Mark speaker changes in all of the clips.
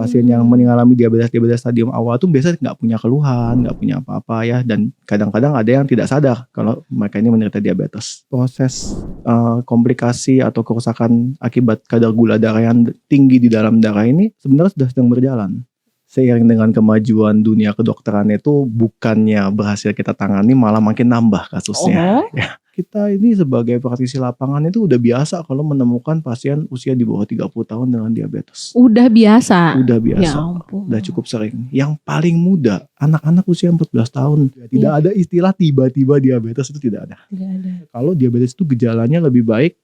Speaker 1: Pasien yang mengalami diabetes stadium awal tuh biasanya nggak punya keluhan, nggak punya apa-apa ya, dan kadang-kadang ada yang tidak sadar kalau mereka ini menderita diabetes. Proses komplikasi atau kerusakan akibat kadar gula darah yang tinggi di dalam darah ini sebenarnya sudah sedang berjalan. Seiring dengan kemajuan dunia kedokteran itu bukannya berhasil kita tangani, malah makin nambah kasusnya. Ya. Kita ini sebagai praktisi lapangan itu udah biasa kalau menemukan pasien usia di bawah 30 tahun dengan diabetes.
Speaker 2: Udah biasa?
Speaker 1: Udah biasa,
Speaker 2: Ya ampun.
Speaker 1: udah cukup sering. Yang paling muda, anak-anak usia 14 tahun. Tidak ada istilah tiba-tiba diabetes, itu tidak ada.
Speaker 2: Tidak ada.
Speaker 1: Kalau diabetes itu gejalanya lebih baik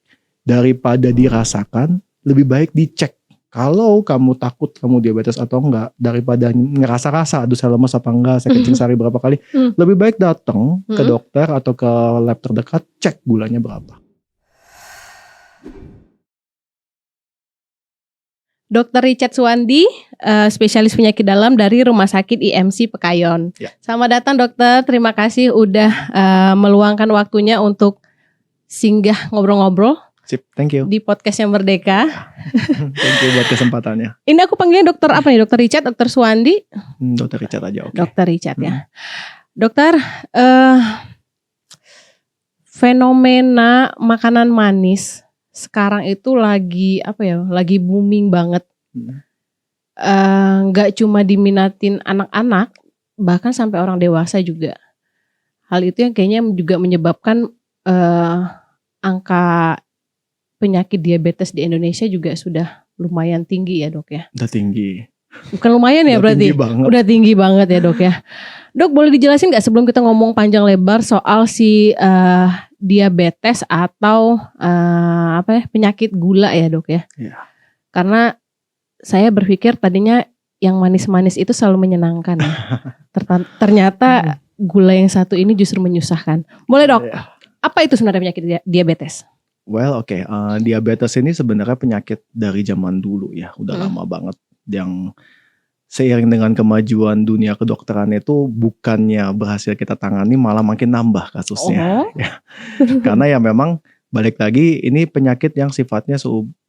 Speaker 1: daripada dirasakan, lebih baik dicek. Kalau kamu takut kamu diabetes atau enggak, daripada ngerasa-rasa aduh saya lemes apa enggak, saya kencing sehari berapa kali, lebih baik datang ke dokter atau ke lab terdekat, cek gulanya berapa.
Speaker 2: Dr. Richard Suwandi, spesialis penyakit dalam dari Rumah Sakit IMC Pekayon.
Speaker 1: Ya.
Speaker 2: Selamat datang dokter, terima kasih udah meluangkan waktunya untuk singgah ngobrol-ngobrol.
Speaker 1: Sip, thank you.
Speaker 2: Di podcastnya Merdeka.
Speaker 1: Thank you buat kesempatannya.
Speaker 2: Ini aku panggilnya dokter apa nih? Dokter Richard, dokter Suwandi?
Speaker 1: Dokter Richard aja, oke.
Speaker 2: Dokter Richard ya. Dokter, fenomena makanan manis sekarang itu lagi lagi booming banget. Gak cuma diminatin anak-anak, bahkan sampai orang dewasa juga. Hal itu yang kayaknya juga menyebabkan angka penyakit diabetes di Indonesia juga sudah lumayan tinggi ya dok ya.
Speaker 1: Udah tinggi.
Speaker 2: Bukan lumayan ya berarti. Udah tinggi banget ya dok ya. Dok boleh dijelasin gak sebelum kita ngomong panjang lebar soal si diabetes atau penyakit gula ya dok ya.
Speaker 1: Iya.
Speaker 2: Karena saya berpikir tadinya yang manis-manis itu selalu menyenangkan ya. Ternyata gula yang satu ini justru menyusahkan. Boleh dok, apa itu sebenarnya penyakit diabetes?
Speaker 1: Well, oke. Diabetes ini sebenarnya penyakit dari zaman dulu ya, udah lama banget. Yang seiring dengan kemajuan dunia kedokteran itu bukannya berhasil kita tangani, malah makin nambah kasusnya. Ya. Karena ya memang balik lagi ini penyakit yang sifatnya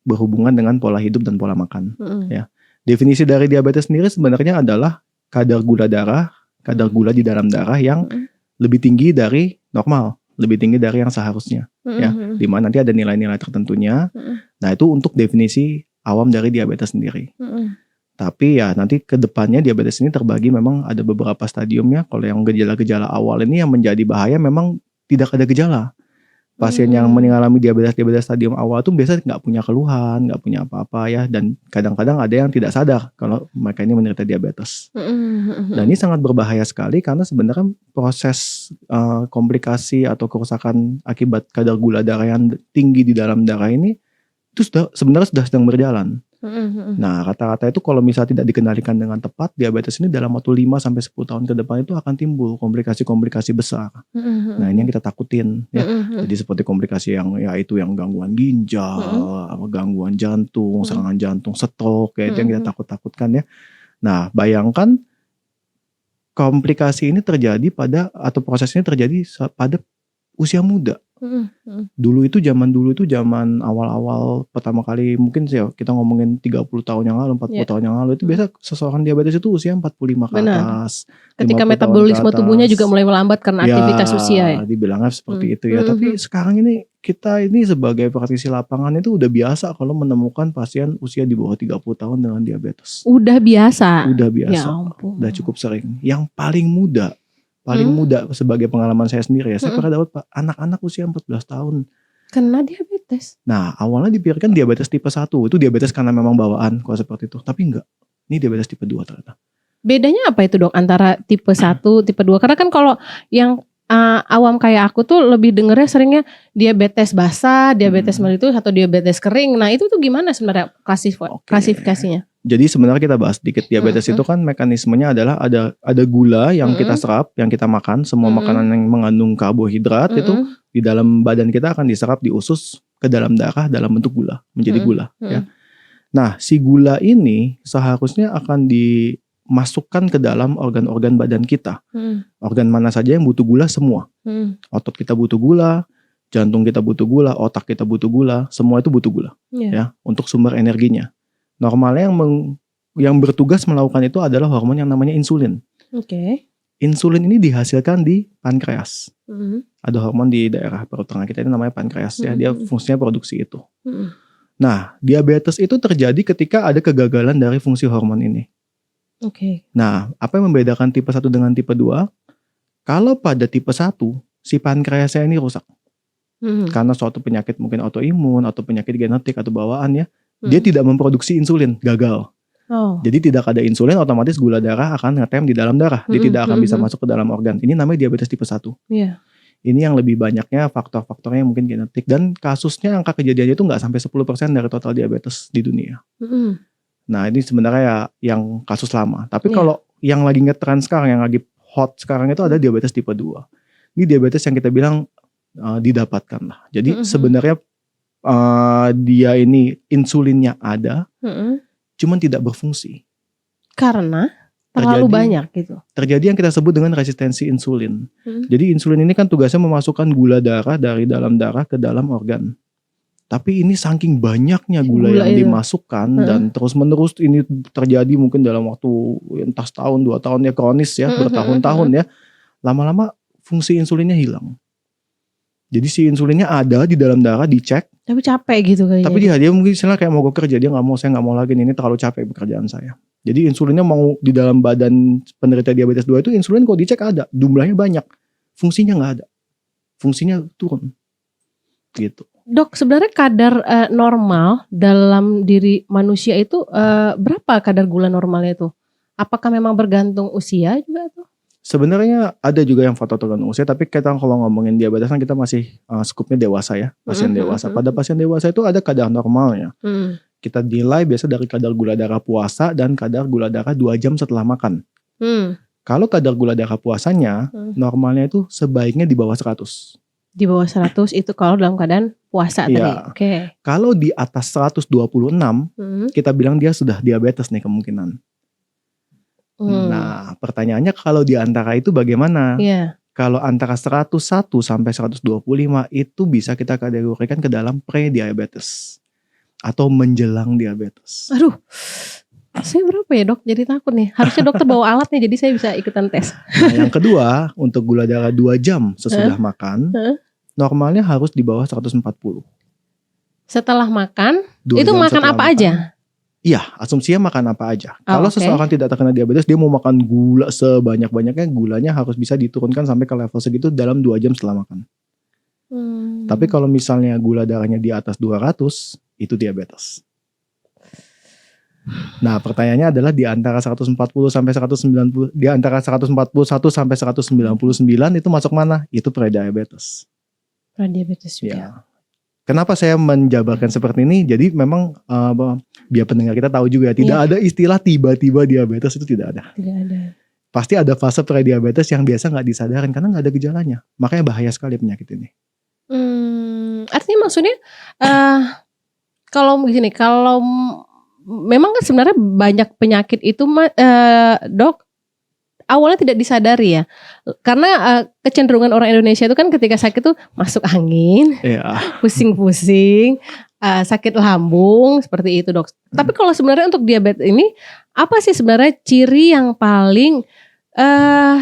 Speaker 1: berhubungan dengan pola hidup dan pola makan. Ya. Definisi dari diabetes sendiri sebenarnya adalah kadar gula darah, kadar gula di dalam darah yang lebih tinggi dari normal. Lebih tinggi dari yang seharusnya, ya, dimana nanti ada nilai-nilai tertentunya. Nah itu untuk definisi awam dari diabetes sendiri. Tapi ya nanti ke depannya diabetes ini terbagi memang ada beberapa stadiumnya. Kalau yang gejala-gejala awal ini yang menjadi bahaya memang tidak ada gejala. Pasien yang mengalami diabetes stadium awal tuh biasanya nggak punya keluhan, nggak punya apa-apa ya, dan kadang-kadang ada yang tidak sadar kalau mereka ini menderita diabetes. Dan ini sangat berbahaya sekali karena sebenarnya proses komplikasi atau kerusakan akibat kadar gula darah yang tinggi di dalam darah ini itu sebenarnya sudah sedang berjalan. Nah rata-rata itu kalau misalnya tidak dikendalikan dengan tepat, diabetes ini dalam waktu 5-10 tahun ke depan itu akan timbul komplikasi-komplikasi besar. Nah ini yang kita takutin ya. Jadi seperti komplikasi yang yaitu yang gangguan ginjal, gangguan jantung, serangan jantung, stroke, ya itu yang kita takut-takutkan ya. Nah bayangkan komplikasi ini terjadi atau proses ini terjadi pada usia muda. Dulu itu zaman awal-awal pertama kali mungkin sih kita ngomongin 30 tahun yang lalu, 40 tahun yang lalu itu biasa seseorang diabetes itu usia 45 ke atas.
Speaker 2: Ketika metabolisme tubuhnya juga mulai melambat karena aktivitas usia ya.
Speaker 1: Dibilangnya seperti itu ya. Tapi sekarang ini kita ini sebagai praktisi lapangan itu udah biasa kalau menemukan pasien usia di bawah 30 tahun dengan diabetes.
Speaker 2: Udah biasa?
Speaker 1: Udah biasa.
Speaker 2: Ya ampun.
Speaker 1: Udah cukup sering. Yang paling muda sebagai pengalaman saya sendiri ya, saya pernah dapat anak-anak usia 14 tahun
Speaker 2: kena diabetes.
Speaker 1: Nah awalnya dipikirkan diabetes tipe 1 itu diabetes karena memang bawaan kalau seperti itu, tapi enggak, ini diabetes tipe 2 ternyata.
Speaker 2: Bedanya apa itu dok antara tipe 1, tipe 2? Karena kan kalau yang awam kayak aku tuh lebih dengernya seringnya diabetes basah, diabetes melitus atau diabetes kering. Nah itu tuh gimana sebenarnya klasifikasinya?
Speaker 1: Jadi sebenarnya kita bahas sedikit. Diabetes itu kan mekanismenya adalah ada gula yang kita serap, yang kita makan. Semua makanan yang mengandung karbohidrat itu di dalam badan kita akan diserap di usus ke dalam darah dalam bentuk gula, menjadi gula. Ya. Nah si gula ini seharusnya akan dimasukkan ke dalam organ-organ badan kita. Organ mana saja yang butuh gula semua. Otot kita butuh gula, jantung kita butuh gula, otak kita butuh gula, semua itu butuh gula ya untuk sumber energinya. Normalnya yang yang bertugas melakukan itu adalah hormon yang namanya insulin.
Speaker 2: Oke.
Speaker 1: Insulin ini dihasilkan di pankreas.
Speaker 2: Mm.
Speaker 1: Ada hormon di daerah perut tengah kita ini namanya pankreas ya. Dia fungsinya produksi itu.
Speaker 2: Mm.
Speaker 1: Nah, diabetes itu terjadi ketika ada kegagalan dari fungsi hormon ini.
Speaker 2: Oke.
Speaker 1: Nah, apa yang membedakan tipe 1 dengan tipe 2? Kalau pada tipe 1, si pankreasnya ini rusak.
Speaker 2: Mm.
Speaker 1: Karena suatu penyakit mungkin autoimun atau penyakit genetik atau bawaan ya.
Speaker 2: Mm.
Speaker 1: Dia tidak memproduksi insulin, gagal.
Speaker 2: Oh.
Speaker 1: Jadi tidak ada insulin, otomatis gula darah akan ngetem di dalam darah. Dia tidak akan bisa masuk ke dalam organ. Ini namanya diabetes tipe 1.
Speaker 2: Iya.
Speaker 1: Ini yang lebih banyaknya faktor-faktornya mungkin genetik. Dan kasusnya angka kejadiannya itu nggak sampai 10% dari total diabetes di dunia.
Speaker 2: Mm.
Speaker 1: Nah ini sebenarnya ya yang kasus lama. Tapi
Speaker 2: Iya.
Speaker 1: kalau yang lagi ngetren sekarang, yang lagi hot sekarang itu ada diabetes tipe 2. Ini diabetes yang kita bilang didapatkan lah. Jadi sebenarnya dia ini insulinnya ada, cuman tidak berfungsi.
Speaker 2: Karena terlalu banyak gitu.
Speaker 1: Terjadi yang kita sebut dengan resistensi insulin. Jadi insulin ini kan tugasnya memasukkan gula darah dari dalam darah ke dalam organ. Tapi ini saking banyaknya gula yang
Speaker 2: itu
Speaker 1: dimasukkan dan terus menerus ini terjadi mungkin dalam waktu entah setahun 2 tahun ya, kronis ya, bertahun-tahun ya. Lama-lama fungsi insulinnya hilang. Jadi si insulinnya ada di dalam darah, dicek.
Speaker 2: Tapi capek gitu kayaknya.
Speaker 1: Tapi dia mungkin misalnya kayak mau kerja, dia nggak mau, saya nggak mau lagi ini terlalu capek pekerjaan saya. Jadi insulinnya mau di dalam badan penderita diabetes 2 itu insulin kalau dicek ada, jumlahnya banyak, fungsinya nggak ada, fungsinya turun, gitu.
Speaker 2: Dok, sebenarnya kadar normal dalam diri manusia itu berapa kadar gula normalnya itu? Apakah memang bergantung usia juga tuh?
Speaker 1: Sebenarnya ada juga yang faktor tergantung usia, tapi kita kalau ngomongin diabetes kan kita masih skupnya dewasa ya, pasien dewasa. Pada pasien dewasa itu ada kadar normalnya. Kita nilai biasa dari kadar gula darah puasa dan kadar gula darah 2 jam setelah makan. Kalau kadar gula darah puasanya normalnya itu sebaiknya di bawah 100.
Speaker 2: Di bawah 100 itu kalau dalam keadaan puasa tadi. Oke.
Speaker 1: Kalau di atas 126 kita bilang dia sudah diabetes nih kemungkinan. Nah pertanyaannya kalau di antara itu bagaimana? Kalau antara 101 sampai 125 itu bisa kita kategorikan ke dalam pre-diabetes atau menjelang diabetes.
Speaker 2: Aduh, saya berapa ya dok? Jadi takut nih. Harusnya dokter bawa alat nih, jadi saya bisa ikutan tes.
Speaker 1: Nah yang kedua, untuk gula darah 2 jam sesudah makan, normalnya harus di bawah 140.
Speaker 2: Setelah makan, itu makan apa aja?
Speaker 1: Iya, asumsinya makan apa aja. Kalau seseorang tidak terkena diabetes, dia mau makan gula sebanyak-banyaknya, gulanya harus bisa diturunkan sampai ke level segitu dalam 2 jam setelah makan. Tapi kalau misalnya gula darahnya di atas 200, itu diabetes. Nah, pertanyaannya adalah di antara 140 sampai 190, di antara 141 sampai 199 itu masuk mana? Itu prediabetes.
Speaker 2: Prediabetes juga.
Speaker 1: Ya. Kenapa saya menjabarkan seperti ini? Jadi memang biar pendengar kita tahu juga, tidak ada istilah tiba-tiba diabetes, itu tidak ada.
Speaker 2: Tidak ada.
Speaker 1: Pasti ada fase prediabetes yang biasa nggak disadarin karena nggak ada gejalanya. Makanya bahaya sekali penyakit ini.
Speaker 2: Artinya maksudnya kalau begini, kalau memang kan sebenarnya banyak penyakit itu dok awalnya tidak disadari ya, karena kecenderungan orang Indonesia itu kan ketika sakit tuh masuk angin, pusing-pusing, sakit lambung seperti itu dok. Tapi kalau sebenarnya untuk diabetes ini apa sih sebenarnya ciri yang paling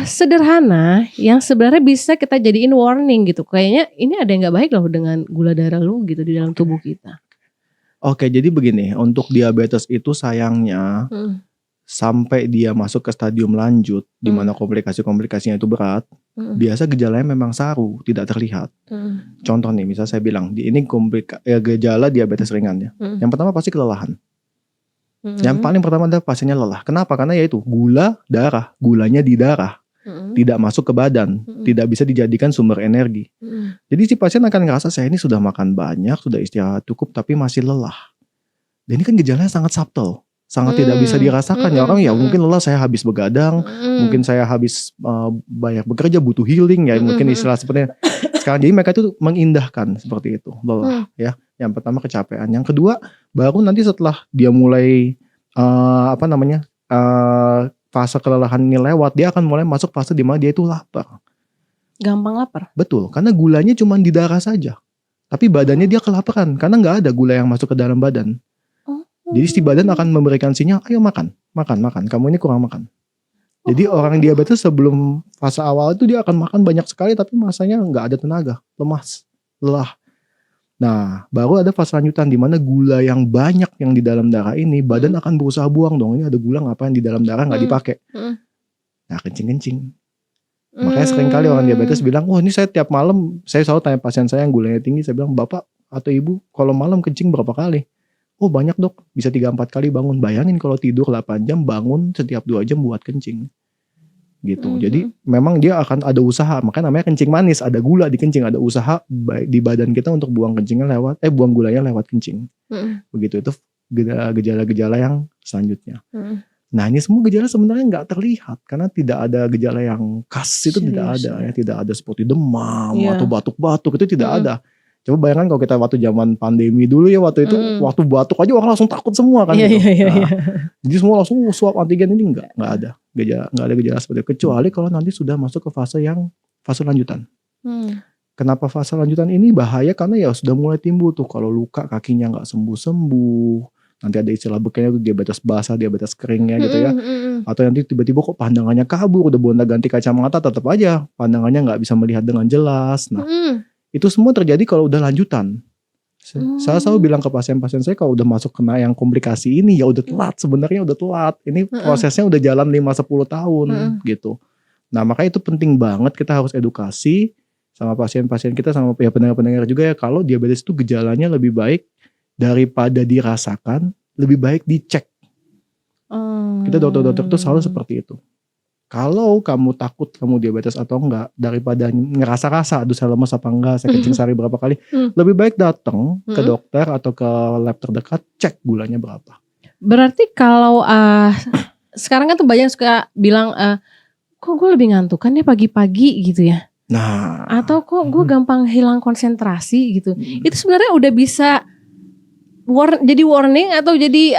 Speaker 2: sederhana yang sebenarnya bisa kita jadiin warning gitu? Kayaknya ini ada yang nggak baik loh dengan gula darah lu gitu di dalam tubuh kita.
Speaker 1: Oke, jadi begini, untuk diabetes itu sayangnya sampai dia masuk ke stadium lanjut di mana komplikasinya itu berat, biasa gejalanya memang saru, tidak terlihat. Contoh nih, misal saya bilang, ini gejala diabetes ringan ya. Yang pertama pasti kelelahan. Yang paling pertama adalah pasiennya lelah. Kenapa? Karena yaitu gulanya di darah, tidak masuk ke badan, tidak bisa dijadikan sumber energi. Jadi si pasien akan ngerasa saya ini sudah makan banyak, sudah istirahat cukup, tapi masih lelah. Dan ini kan gejalanya sangat subtle, sangat tidak bisa dirasakan ya orang ya. Mungkin lelah, saya habis begadang, mungkin saya habis banyak bekerja, butuh healing ya, mungkin istilah seperti sekarang. Jadi mereka itu mengindahkan seperti itu, lelah ya. Yang pertama kecapean, yang kedua baru nanti setelah dia mulai fase kelelahan ini lewat, dia akan mulai masuk fase di mana dia itu lapar.
Speaker 2: Gampang lapar.
Speaker 1: Betul, karena gulanya cuma di darah saja, tapi badannya dia kelaparan karena nggak ada gula yang masuk ke dalam badan. Jadi si badan akan memberikan sinyal, ayo makan, makan. Kamu ini kurang makan. Jadi orang diabetes sebelum fase awal itu dia akan makan banyak sekali tapi masanya nggak ada tenaga, lelah. Nah, baru ada fase lanjutan di mana gula yang banyak yang di dalam darah ini badan akan berusaha buang dong. Ini ada gula ngapain di dalam darah nggak dipakai. Nah, kencing. Makanya sering kali orang diabetes bilang, ini saya tiap malam, saya selalu tanya pasien saya yang gulanya tinggi, saya bilang, Bapak atau Ibu kalau malam kencing berapa kali? Oh banyak dok, bisa 3-4 kali bangun. Bayangin kalau tidur 8 jam, bangun setiap 2 jam buat kencing. Gitu. Jadi memang dia akan ada usaha, makanya namanya kencing manis, ada gula di kencing, ada usaha di badan kita untuk buang kencingnya buang gulanya lewat kencing. Begitu, itu gejala-gejala yang selanjutnya. Nah ini semua gejala sebenarnya nggak terlihat karena tidak ada gejala yang khas itu tidak ada ya, tidak ada seperti demam atau batuk-batuk itu tidak ada. Coba bayangkan kalau kita waktu zaman pandemi dulu ya, waktu itu waktu batuk aja orang langsung takut semua kan. Jadi semua langsung swab antigen, ini nggak ada gejala seperti itu, kecuali kalau nanti sudah masuk ke fase lanjutan. Kenapa fase lanjutan ini bahaya? Karena ya sudah mulai timbul tuh kalau luka kakinya nggak sembuh, nanti ada istilah bekennya tuh diabetes basah, diabetes keringnya gitu ya. Atau nanti tiba-tiba kok pandangannya kabur, udah bonda ganti kacamata tetap aja pandangannya nggak bisa melihat dengan jelas. Nah itu semua terjadi kalau udah lanjutan. Saya selalu bilang ke pasien-pasien saya kalau udah masuk kena yang komplikasi ini ya udah telat, sebenarnya udah telat. Ini prosesnya udah jalan 5-10 tahun gitu. Nah makanya itu penting banget kita harus edukasi sama pasien-pasien kita, sama ya pendengar-pendengar juga ya, kalau diabetes itu gejalanya lebih baik daripada dirasakan, lebih baik dicek. Kita dokter-dokter itu selalu seperti itu. Kalau kamu takut kamu diabetes atau enggak, daripada ngerasa-rasa aduh saya lemas apa enggak, saya kencing sehari berapa kali, lebih baik datang ke dokter atau ke lab terdekat, cek gulanya berapa.
Speaker 2: Berarti kalau sekarang kan tuh banyak suka bilang kok gue lebih ngantuk kan ya pagi-pagi gitu ya.
Speaker 1: Nah,
Speaker 2: atau kok gue gampang hilang konsentrasi gitu. Itu sebenarnya udah bisa jadi warning atau jadi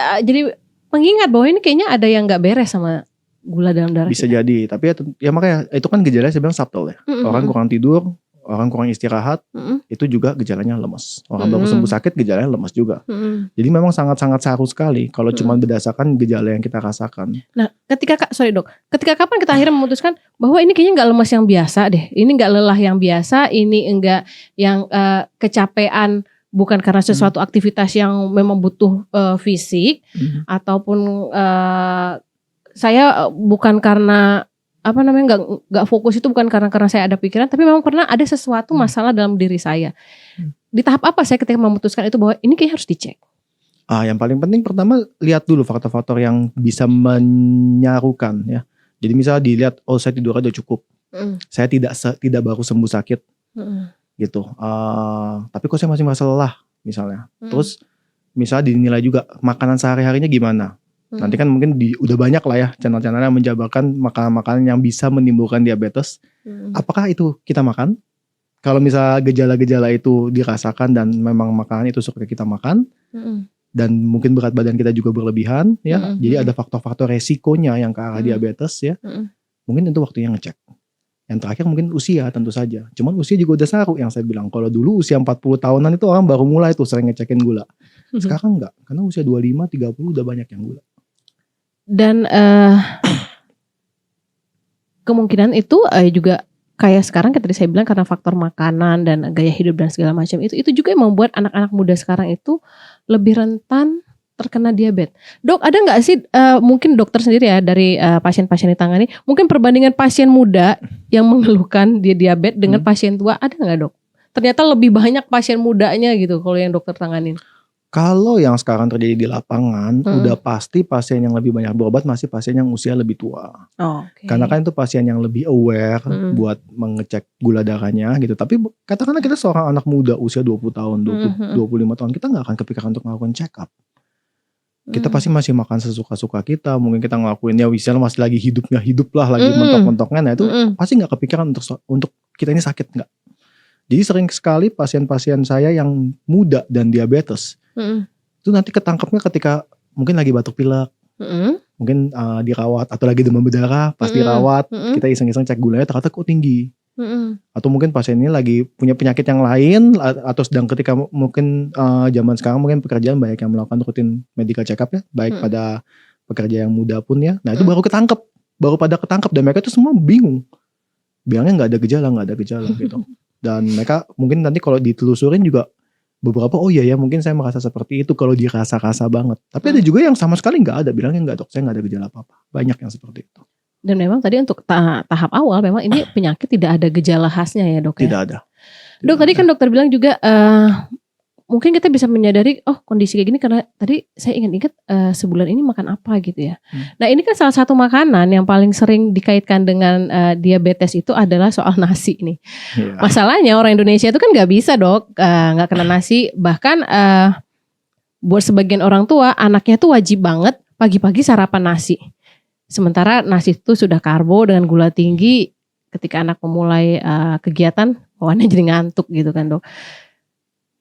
Speaker 2: pengingat bahwa ini kayaknya ada yang nggak beres sama gula dalam darah.
Speaker 1: Bisa jadi, tapi ya makanya itu kan gejalanya saya bilang subtle ya. Orang kurang tidur, orang kurang istirahat, itu juga gejalanya lemas. Orang baru sembuh sakit gejalanya lemas juga. Jadi memang sangat-sangat saru sekali kalau cuma berdasarkan gejala yang kita rasakan.
Speaker 2: Nah, ketika kapan kita akhirnya memutuskan bahwa ini kayaknya nggak lemas yang biasa deh, ini nggak lelah yang biasa, ini enggak yang kecapean bukan karena sesuatu aktivitas yang memang butuh fisik, ataupun saya bukan karena nggak fokus, itu bukan karena saya ada pikiran, tapi memang pernah ada sesuatu masalah dalam diri saya. Di tahap apa saya ketika memutuskan itu bahwa ini kayaknya harus dicek?
Speaker 1: Yang paling penting pertama lihat dulu faktor-faktor yang bisa menyarukan ya. Jadi misalnya dilihat, saya tidur aja cukup, saya tidak baru sembuh sakit, gitu. Tapi kok saya masih merasa lelah misalnya. Terus misalnya dinilai juga makanan sehari-harinya gimana. Nanti kan mungkin udah banyak lah ya channel-channel yang menjabarkan makanan-makanan yang bisa menimbulkan diabetes. Apakah itu kita makan? Kalau misalnya gejala-gejala itu dirasakan dan memang makanan itu suka kita makan, dan mungkin berat badan kita juga berlebihan ya, jadi ada faktor-faktor resikonya yang ke arah diabetes ya, mungkin itu waktunya ngecek. Yang terakhir mungkin usia tentu saja. Cuman usia juga udah saru yang saya bilang. Kalau dulu usia 40 tahunan itu orang baru mulai tuh sering ngecekin gula. Sekarang enggak, karena usia 25-30 udah banyak yang gula.
Speaker 2: Dan kemungkinan itu juga kayak sekarang tadi saya bilang karena faktor makanan dan gaya hidup dan segala macam itu juga yang membuat anak-anak muda sekarang itu lebih rentan terkena diabetes. Dok, ada nggak sih mungkin dokter sendiri ya dari pasien-pasien ditangani, mungkin perbandingan pasien muda yang mengeluhkan dia diabetes dengan pasien tua, ada nggak dok? Ternyata lebih banyak pasien mudanya gitu kalau yang dokter tanganin.
Speaker 1: Kalau yang sekarang terjadi di lapangan, udah pasti pasien yang lebih banyak berobat masih pasien yang usia lebih tua. Karena kan itu pasien yang lebih aware buat mengecek gula darahnya gitu. Tapi katakanlah kita seorang anak muda usia 20 tahun, 25 tahun, kita gak akan kepikiran untuk melakukan check up. Kita pasti masih makan sesuka-suka kita, mungkin kita ngelakuin ya misalnya masih lagi hidup lah, lagi mentok-mentoknya, nah itu pasti gak kepikiran untuk kita ini sakit gak. Jadi sering sekali pasien-pasien saya yang muda dan diabetes, itu nanti ketangkepnya ketika mungkin lagi batuk pilek, mungkin dirawat atau lagi demam berdarah, pas dirawat kita iseng-iseng cek gulanya ternyata kok tinggi, atau mungkin pasien ini lagi punya penyakit yang lain, atau sedang ketika mungkin zaman sekarang mungkin pekerjaan banyak yang melakukan rutin medical check up ya, baik pada pekerja yang muda pun ya. Nah itu
Speaker 2: Hmm.
Speaker 1: baru pada ketangkep dan mereka tuh semua bingung. Bilangnya nggak ada gejala gitu. Dan mereka mungkin nanti kalau ditelusurin juga beberapa, oh iya ya mungkin saya merasa seperti itu kalau dirasa-rasa banget. Tapi ada juga yang sama sekali nggak ada, bilangnya nggak dok, saya nggak ada gejala apa-apa. Banyak yang seperti itu.
Speaker 2: Dan memang tadi untuk tahap awal memang ini penyakit tidak ada gejala khasnya ya dok ya.
Speaker 1: Tidak ada.
Speaker 2: Dok tadi kan dokter bilang juga mungkin kita bisa menyadari oh kondisi kayak gini karena tadi saya ingat sebulan ini makan apa gitu ya. Nah ini kan salah satu makanan yang paling sering dikaitkan dengan diabetes itu adalah soal nasi nih.
Speaker 1: Ya.
Speaker 2: Masalahnya orang Indonesia itu kan nggak bisa dok nggak kena nasi, bahkan buat sebagian orang tua anaknya tuh wajib banget pagi-pagi sarapan nasi. Sementara nasi itu sudah karbo dengan gula tinggi, ketika anak memulai kegiatan bawaannya jadi ngantuk gitu kan dok.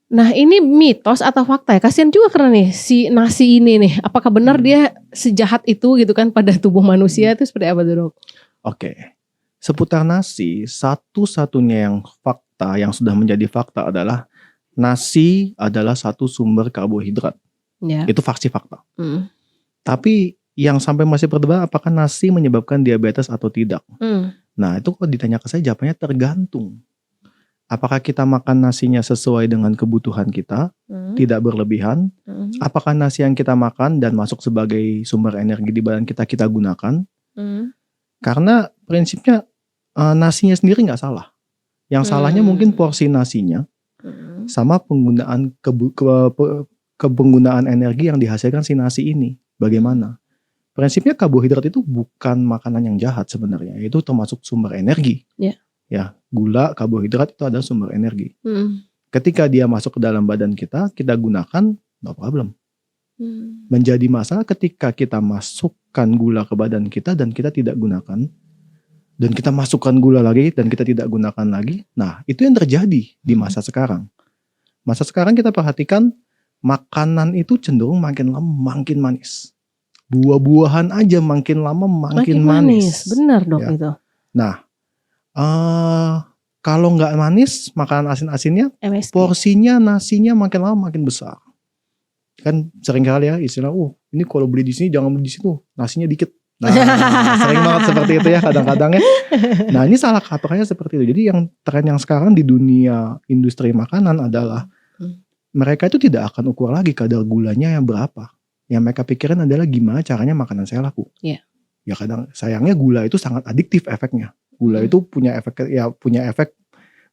Speaker 2: Nah ini mitos atau fakta ya? Kasian juga karena nih si nasi ini nih, apakah benar dia sejahat itu gitu kan pada tubuh manusia itu seperti apa tuh dok?
Speaker 1: Oke, seputar nasi, satu-satunya yang fakta, yang sudah menjadi fakta adalah nasi adalah satu sumber karbohidrat.
Speaker 2: Ya.
Speaker 1: Itu faksi fakta.
Speaker 2: Mm.
Speaker 1: Tapi yang sampai masih berdebat apakah nasi menyebabkan diabetes atau tidak. Nah itu kalau ditanya ke saya jawabannya tergantung. Apakah kita makan nasinya sesuai dengan kebutuhan kita, tidak berlebihan. Apakah nasi yang kita makan dan masuk sebagai sumber energi di badan kita, kita gunakan. Karena prinsipnya nasinya sendiri nggak salah. Yang salahnya mungkin porsi nasinya sama penggunaan penggunaan energi yang dihasilkan si nasi ini. Bagaimana? Prinsipnya karbohidrat itu bukan makanan yang jahat sebenarnya. Itu termasuk sumber energi.
Speaker 2: Yeah.
Speaker 1: Ya, gula, karbohidrat itu adalah sumber energi. Ketika dia masuk ke dalam badan kita gunakan, no problem. Menjadi masalah ketika kita masukkan gula ke badan kita dan kita tidak gunakan. Dan kita masukkan gula lagi dan kita tidak gunakan lagi. Nah, itu yang terjadi di masa sekarang. Masa sekarang kita perhatikan makanan itu cenderung makin lama makin manis. Buah-buahan aja makin lama makin manis.
Speaker 2: Benar dok
Speaker 1: ya.
Speaker 2: itu.
Speaker 1: Nah, kalau nggak manis, makanan asin-asinnya,
Speaker 2: MSG.
Speaker 1: porsinya nasinya makin lama makin besar. Kan sering kali ya istilah, ini kalau beli di sini jangan beli di situ, nasinya dikit. Nah, sering banget seperti itu ya kadang-kadang ya. Nah, ini salah kaprahnya seperti itu. Jadi yang tren yang sekarang di dunia industri makanan adalah mereka itu tidak akan ukur lagi kadar gulanya yang berapa. Yang mereka pikirin adalah gimana caranya makanan saya laku.
Speaker 2: Yeah.
Speaker 1: Ya kadang sayangnya gula itu sangat adiktif efeknya. Gula itu punya efek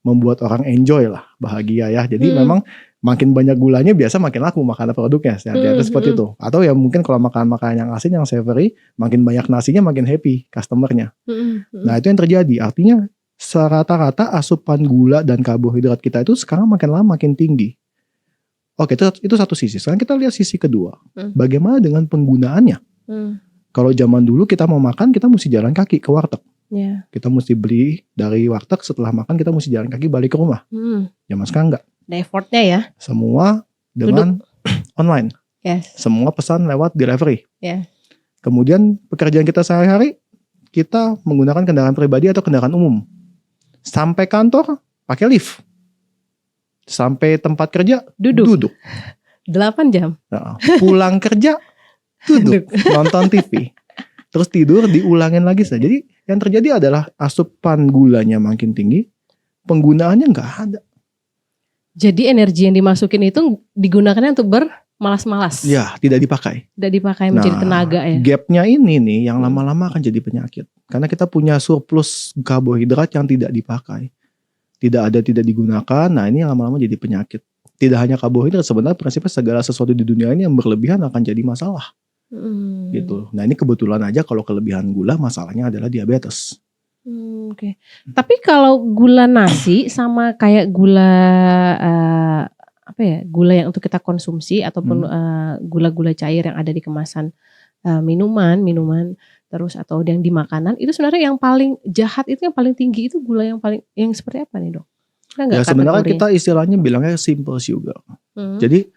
Speaker 1: membuat orang enjoy lah, bahagia ya. Jadi memang makin banyak gulanya biasa makin laku makanan produknya. Seperti itu. Atau ya mungkin kalau makanan yang asin yang savory, makin banyak nasinya makin happy customernya. Nah itu yang terjadi. Artinya rata-rata asupan gula dan karbohidrat kita itu sekarang makin lama makin tinggi. Oke, itu satu sisi. Sekarang kita lihat sisi kedua. Bagaimana dengan penggunaannya? Kalau zaman dulu kita mau makan, kita mesti jalan kaki ke warteg.
Speaker 2: Yeah.
Speaker 1: Kita mesti beli dari warteg, setelah makan kita mesti jalan kaki balik ke rumah. Zaman sekarang enggak.
Speaker 2: Ada effortnya ya.
Speaker 1: Semua dengan online.
Speaker 2: Yes.
Speaker 1: Semua pesan lewat delivery.
Speaker 2: Yeah.
Speaker 1: Kemudian pekerjaan kita sehari-hari, kita menggunakan kendaraan pribadi atau kendaraan umum. Sampai kantor, pakai lift. Sampai tempat kerja, duduk.
Speaker 2: 8 jam.
Speaker 1: Nah, pulang kerja, duduk. Nonton TV. Terus tidur, diulangin lagi saja. Jadi yang terjadi adalah asupan gulanya makin tinggi, penggunaannya nggak ada.
Speaker 2: Jadi energi yang dimasukin itu digunakannya untuk bermalas-malas.
Speaker 1: Ya, tidak dipakai.
Speaker 2: Tidak dipakai menjadi tenaga ya.
Speaker 1: Gapnya ini nih yang lama-lama akan jadi penyakit. Karena kita punya surplus karbohidrat yang tidak dipakai. Tidak digunakan, nah ini lama-lama jadi penyakit. Tidak hanya karbohidrat, sebenarnya prinsipnya segala sesuatu di dunia ini yang berlebihan akan jadi masalah. Gitu. Nah ini kebetulan aja kalau kelebihan gula masalahnya adalah diabetes.
Speaker 2: Oke. Tapi kalau gula nasi sama kayak gula gula yang untuk kita konsumsi ataupun gula-gula cair yang ada di kemasan minuman terus atau yang di makanan itu sebenarnya yang paling jahat itu yang paling tinggi itu gula yang seperti apa nih dok?
Speaker 1: Ya sebenarnya kita istilahnya bilangnya simple sugar. Jadi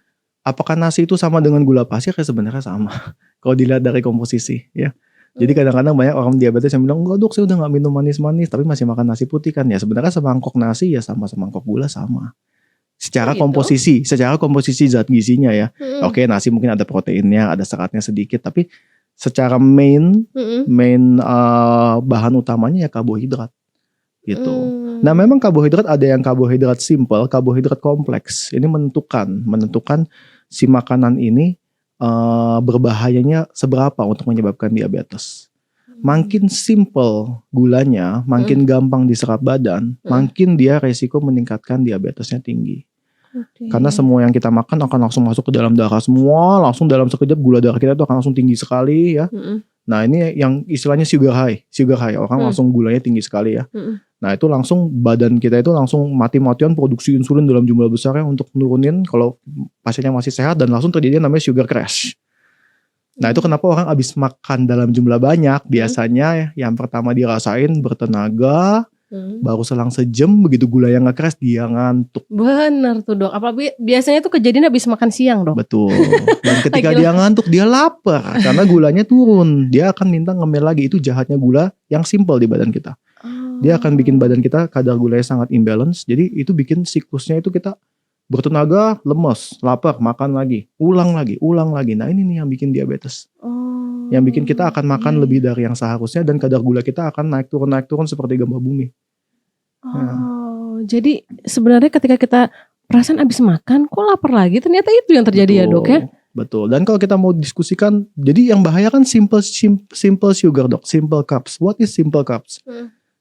Speaker 1: apakah nasi itu sama dengan gula pasir? Ya sebenarnya sama. Kalau dilihat dari komposisi ya. Jadi kadang-kadang banyak orang diabetes yang bilang enggak dok saya udah gak minum manis-manis tapi masih makan nasi putih kan. Ya sebenarnya semangkok nasi ya sama semangkok gula sama. Secara komposisi zat gizinya ya. Oke nasi mungkin ada proteinnya, ada seratnya sedikit tapi secara main
Speaker 2: Mm-mm.
Speaker 1: bahan utamanya ya karbohidrat gitu. Nah,
Speaker 2: Hmm.
Speaker 1: memang karbohidrat ada yang karbohidrat simple, karbohidrat kompleks. Ini menentukan si makanan ini berbahayanya seberapa untuk menyebabkan diabetes. Makin simple gulanya, makin gampang diserap badan, makin dia resiko meningkatkan diabetesnya tinggi.
Speaker 2: Oke.
Speaker 1: Karena semua yang kita makan akan langsung masuk ke dalam darah semua, langsung dalam sekejap gula darah kita itu akan langsung tinggi sekali ya.
Speaker 2: Mm-mm.
Speaker 1: Nah, ini yang istilahnya sugar high, orang langsung gulanya tinggi sekali ya.
Speaker 2: Mm-mm.
Speaker 1: Nah, itu langsung badan kita itu langsung mati-matian produksi insulin dalam jumlah besar ya untuk nurunin kalau pasiennya masih sehat, dan langsung terjadi namanya sugar crash. Nah, itu kenapa orang habis makan dalam jumlah banyak biasanya yang pertama dirasain bertenaga, baru selang sejam begitu gula yang nge-crash dia ngantuk.
Speaker 2: Bener tuh dok. Apalagi biasanya tuh kejadian habis makan siang dok.
Speaker 1: Betul. Dan ketika
Speaker 2: Lagi
Speaker 1: dia ngantuk dia lapar karena gulanya turun. Dia akan minta ngemil lagi. Itu jahatnya gula yang simple di badan kita. Dia akan bikin badan kita kadar gulanya sangat imbalance. Jadi itu bikin siklusnya itu kita bertenaga, lemes, lapar, makan lagi, ulang lagi. Nah, ini nih yang bikin diabetes. Yang bikin kita akan makan lebih dari yang seharusnya dan kadar gula kita akan naik turun seperti gempa bumi.
Speaker 2: Jadi sebenarnya ketika kita perasaan abis makan kok lapar lagi, ternyata itu yang terjadi. Betul, ya dok ya.
Speaker 1: Betul. Dan kalau kita mau diskusikan, jadi yang bahaya kan simple sugar dok, simple carbs. What is simple carbs?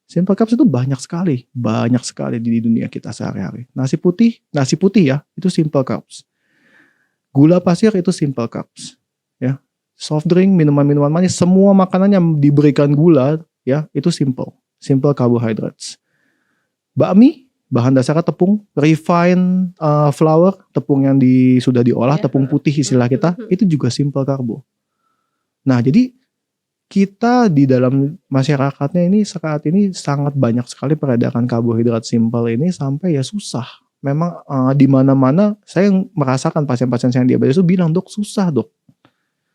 Speaker 1: Simple carbs itu banyak sekali di dunia kita sehari-hari. Nasi putih ya, itu simple carbs. Gula pasir itu simple carbs, ya. Soft drink, minuman manis, semua makanan yang diberikan gula, ya, itu simple carbohydrates. Bakmi, bahan dasarnya tepung, refined flour, tepung yang sudah diolah, tepung putih istilah kita, itu juga simple karbo. Nah, jadi kita di dalam masyarakatnya ini saat ini sangat banyak sekali peredaran karbohidrat simple ini sampai ya susah. Memang di mana-mana saya merasakan pasien-pasien saya yang diabetes itu bilang, dok susah dok.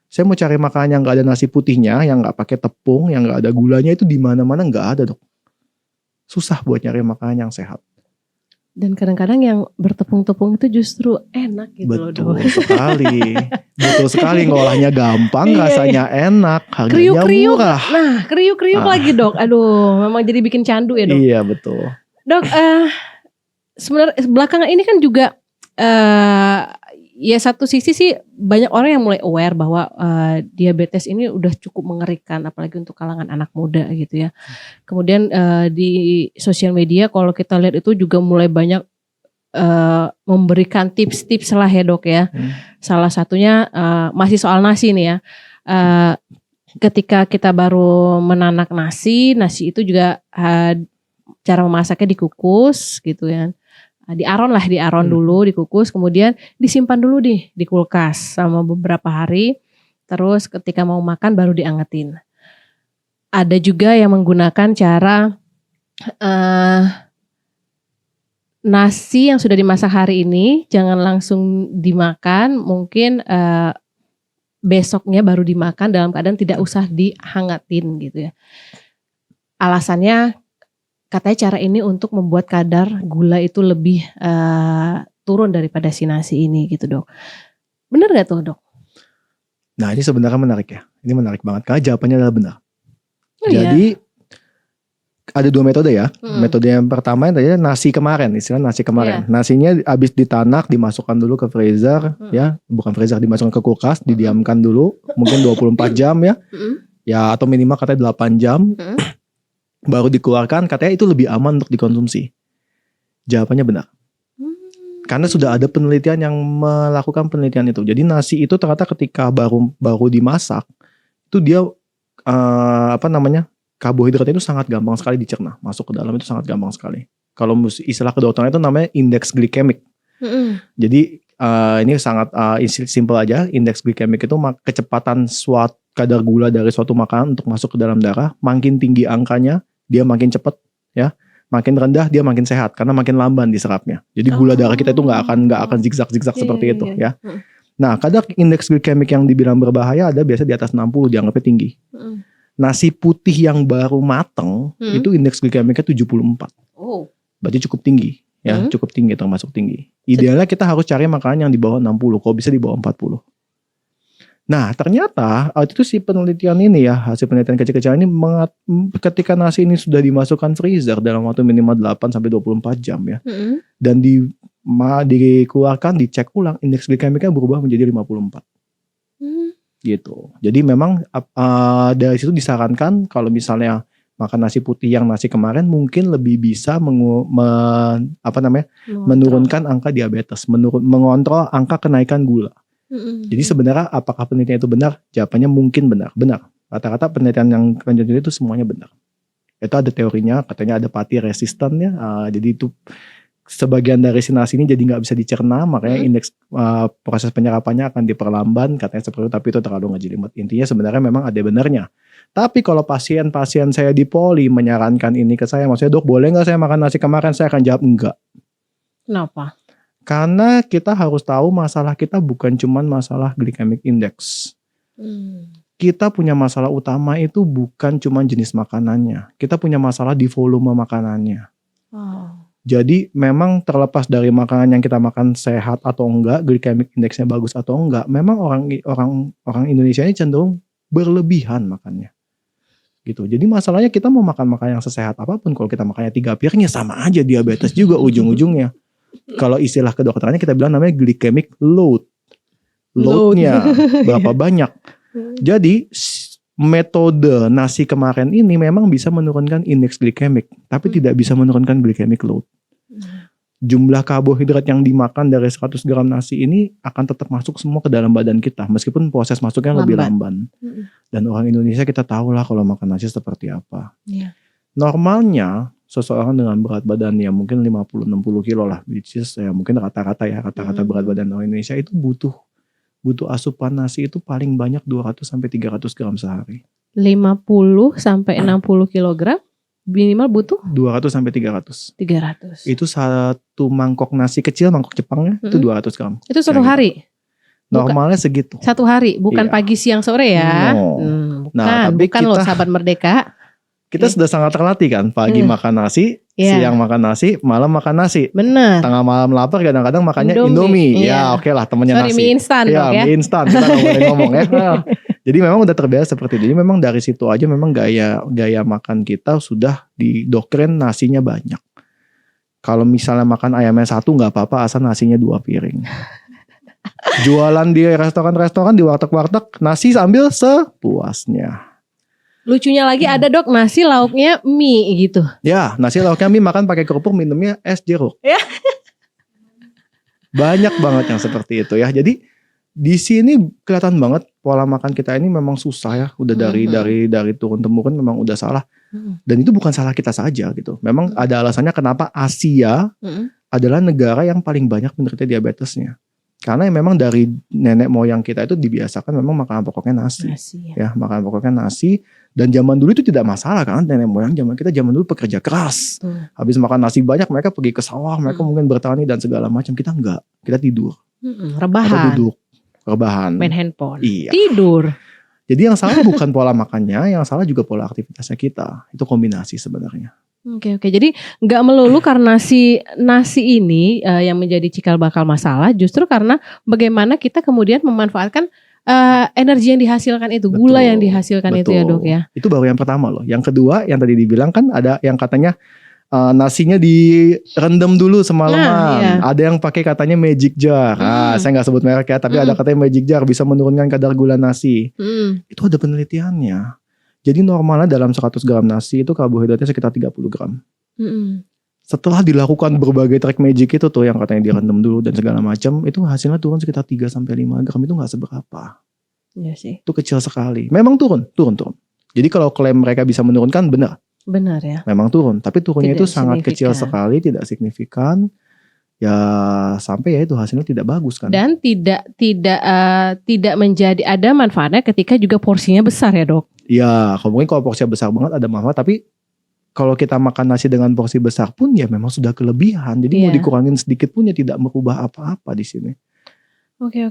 Speaker 1: Saya mau cari makanan yang nggak ada nasi putihnya, yang nggak pakai tepung, yang nggak ada gulanya itu di mana-mana nggak ada dok. Susah buat nyari makanan yang sehat.
Speaker 2: Dan kadang-kadang yang bertepung-tepung itu justru enak gitu loh dok.
Speaker 1: Betul sekali, ngolahnya gampang, rasanya enak, harganya murah.
Speaker 2: Nah, kriuk-kriuk lagi dok. Aduh, memang jadi bikin candu ya dok.
Speaker 1: Iya betul.
Speaker 2: Dok, sebenarnya belakangan ini kan juga ya satu sisi sih banyak orang yang mulai aware bahwa diabetes ini udah cukup mengerikan, apalagi untuk kalangan anak muda gitu ya. Kemudian di sosial media kalau kita lihat itu juga mulai banyak memberikan tips-tips lah ya dok ya. Salah satunya masih soal nasi nih ya. Ketika kita baru menanak nasi itu juga cara memasaknya dikukus gitu ya. Diaron dulu, dikukus, kemudian disimpan dulu di kulkas sama beberapa hari. Terus ketika mau makan baru diangetin. Ada juga yang menggunakan cara nasi yang sudah dimasak hari ini jangan langsung dimakan, mungkin besoknya baru dimakan dalam keadaan tidak usah dihangatin gitu ya. Alasannya katanya cara ini untuk membuat kadar gula itu lebih turun daripada si nasi ini gitu dok. Benar gak tuh dok?
Speaker 1: Nah ini sebenarnya menarik ya. Ini menarik banget karena jawabannya adalah benar.
Speaker 2: Jadi
Speaker 1: ada dua metode ya. Metode yang pertama adalah nasi kemarin, istilah nasi kemarin. Nasinya habis ditanak, dimasukkan dulu ke freezer ya. Bukan freezer, dimasukkan ke kulkas, didiamkan dulu mungkin 24 jam ya. Ya atau minimal katanya 8 jam. Baru dikeluarkan, katanya itu lebih aman untuk dikonsumsi. Jawabannya benar. Karena sudah ada penelitian yang melakukan penelitian itu. Jadi nasi itu ternyata ketika baru dimasak, itu dia karbohidratnya itu sangat gampang sekali dicerna, masuk ke dalam itu sangat gampang sekali. Kalau istilah kedokteran itu namanya indeks glikemik. Jadi ini sangat simple aja. Indeks glikemik itu kecepatan suatu kadar gula dari suatu makanan untuk masuk ke dalam darah. Makin tinggi angkanya, dia makin cepat ya. Makin rendah dia makin sehat karena makin lamban diserapnya. Jadi gula darah kita itu nggak akan zigzag seperti itu ya. Nah, kadar indeks glikemik yang dibilang berbahaya ada biasa di atas 60, dianggapnya tinggi. Nasi putih yang baru mateng itu indeks glikemiknya 74. Berarti cukup tinggi ya, cukup tinggi, termasuk tinggi. Idealnya kita harus cari makanan yang di bawah 60, kalau bisa di bawah 40. Nah, ternyata waktu itu si penelitian ini ya, hasil penelitian kecil-kecilan ini ketika nasi ini sudah dimasukkan freezer dalam waktu minimal 8 sampai 24 jam ya. Dan dikeluarkan, dicek ulang, indeks glikemiknya berubah menjadi 54. Gitu. Jadi memang dari situ disarankan kalau misalnya makan nasi putih yang nasi kemarin mungkin lebih bisa menurunkan angka diabetes, mengontrol angka kenaikan gula. Jadi sebenarnya apakah penelitian itu benar? Jawabannya mungkin benar. Rata-rata penelitian yang lanjut itu semuanya benar. Itu ada teorinya, katanya ada pati resisten ya. Jadi itu sebagian dari si nasi ini jadi nggak bisa dicerna, makanya indeks proses penyerapannya akan diperlambat, katanya seperti itu. Tapi itu terlalu ngejelimet. Intinya sebenarnya memang ada benarnya. Tapi kalau pasien-pasien saya di Poli menyarankan ini ke saya, maksudnya dok boleh nggak saya makan nasi kemarin? Saya akan jawab enggak.
Speaker 2: Kenapa?
Speaker 1: Karena kita harus tahu masalah kita bukan cuma masalah glycemic index. Kita punya masalah utama itu bukan cuma jenis makanannya. Kita punya masalah di volume makanannya. Jadi memang terlepas dari makanan yang kita makan sehat atau enggak, glycemic indexnya bagus atau enggak, memang orang Indonesia ini cenderung berlebihan makannya. Gitu. Jadi masalahnya kita mau makan makanan yang sesehat apapun, kalau kita makannya 3 piring ya sama aja diabetes juga ujung-ujungnya. Kalau istilah kedokterannya kita bilang namanya glycemic load. Loadnya berapa banyak. Jadi metode nasi kemarin ini memang bisa menurunkan indeks glikemik, tapi tidak bisa menurunkan glycemic load. Jumlah karbohidrat yang dimakan dari 100 gram nasi ini akan tetap masuk semua ke dalam badan kita, meskipun proses masuknya lebih lamban. Dan orang Indonesia kita tahu lah kalau makan nasi seperti apa. Normalnya seseorang dengan berat badan ya mungkin 50-60 kilo lah, which is ya mungkin rata-rata berat badan orang Indonesia itu butuh asupan nasi itu paling banyak 200 sampai 300 gram sehari.
Speaker 2: 50 sampai 60 kilogram minimal butuh
Speaker 1: 200 sampai 300.
Speaker 2: 300.
Speaker 1: Itu satu mangkok nasi kecil, mangkok Jepangnya itu 200 gram.
Speaker 2: Itu satu hari?
Speaker 1: Normalnya segitu.
Speaker 2: Satu hari, bukan pagi, siang, sore ya? Bukan loh sahabat Merdeka.
Speaker 1: Kita sudah sangat terlatih kan, pagi makan nasi, siang makan nasi, malam makan nasi.
Speaker 2: Benar.
Speaker 1: Tengah malam lapar kadang-kadang makannya Indomie. Ya oke lah temennya nasi.
Speaker 2: Mie instan dong ya.
Speaker 1: Mie instan, kita gak boleh ngomong ya. Jadi memang udah terbiasa seperti itu. Jadi memang dari situ aja memang gaya makan kita sudah didoktrin nasinya banyak. Kalau misalnya makan ayamnya 1 gak apa-apa asal nasinya 2 piring. Jualan di restoran-restoran, di warteg-warteg, nasi ambil sepuasnya.
Speaker 2: Lucunya lagi ada dok nasi lauknya mie gitu.
Speaker 1: Ya nasi lauknya mie, makan pakai kerupuk, minumnya es jeruk. Ya. Banyak banget yang seperti itu ya. Jadi di sini kelihatan banget pola makan kita ini memang susah ya. Udah dari turun temurun memang udah salah. Dan itu bukan salah kita saja gitu. Memang ada alasannya kenapa Asia adalah negara yang paling banyak menderita diabetesnya. Karena memang dari nenek moyang kita itu dibiasakan memang makanan pokoknya nasi ya, makanan pokoknya nasi. Dan zaman dulu itu tidak masalah kan, nenek moyang zaman dulu pekerja keras. Habis makan nasi banyak mereka pergi ke sawah, mereka mungkin bertani dan segala macam. Kita enggak, kita tidur.
Speaker 2: Rebahan.
Speaker 1: Atau duduk, rebahan.
Speaker 2: Main handphone.
Speaker 1: Iya.
Speaker 2: Tidur.
Speaker 1: Jadi yang salah bukan pola makannya, yang salah juga pola aktivitasnya kita. Itu kombinasi sebenarnya.
Speaker 2: Oke. Jadi nggak melulu karena si nasi ini yang menjadi cikal bakal masalah, justru karena bagaimana kita kemudian memanfaatkan energi yang dihasilkan itu, gula yang dihasilkan itu ya dok ya. Itu
Speaker 1: baru yang pertama loh. Yang kedua yang tadi dibilang kan ada yang katanya nasinya direndam dulu semalaman. Ada yang pakai katanya magic jar. Saya nggak sebut merek ya, tapi ada katanya magic jar bisa menurunkan kadar gula nasi. Itu ada penelitiannya. Jadi normalnya dalam 100 gram nasi itu karbohidratnya sekitar 30 gram. Setelah dilakukan berbagai trik magic itu tuh yang katanya direndam dulu dan segala macam, itu hasilnya turun sekitar 3 sampai 5 gram, itu nggak seberapa.
Speaker 2: Iya sih.
Speaker 1: Itu kecil sekali. Memang turun. Jadi kalau klaim mereka bisa menurunkan benar ya. Memang turun, tapi turunnya tidak itu sangat kecil sekali, tidak signifikan. Ya sampai ya itu hasilnya tidak bagus kan.
Speaker 2: Dan tidak menjadi ada manfaatnya ketika juga porsinya besar ya dok.
Speaker 1: Ya, mungkin kalau porsinya besar banget ada manfaat, tapi kalau kita makan nasi dengan porsi besar pun ya memang sudah kelebihan. Jadi mau dikurangin sedikit pun ya tidak merubah apa-apa di sini.
Speaker 2: Oke.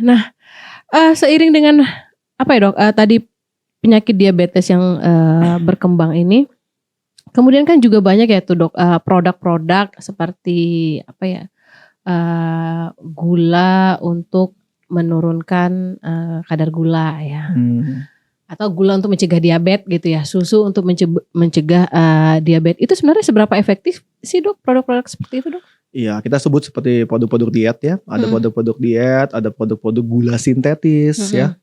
Speaker 2: Nah, seiring dengan apa ya dok? Tadi penyakit diabetes yang berkembang ini, kemudian kan juga banyak ya tuh dok produk-produk seperti apa ya? Gula untuk menurunkan kadar gula ya.
Speaker 1: Hmm.
Speaker 2: Atau gula untuk mencegah diabetes gitu ya, susu untuk mencegah diabetes. Itu sebenarnya seberapa efektif sih dok produk-produk seperti itu dok?
Speaker 1: Iya, kita sebut seperti produk-produk diet ya. Ada produk-produk diet, ada produk-produk gula sintetis ya.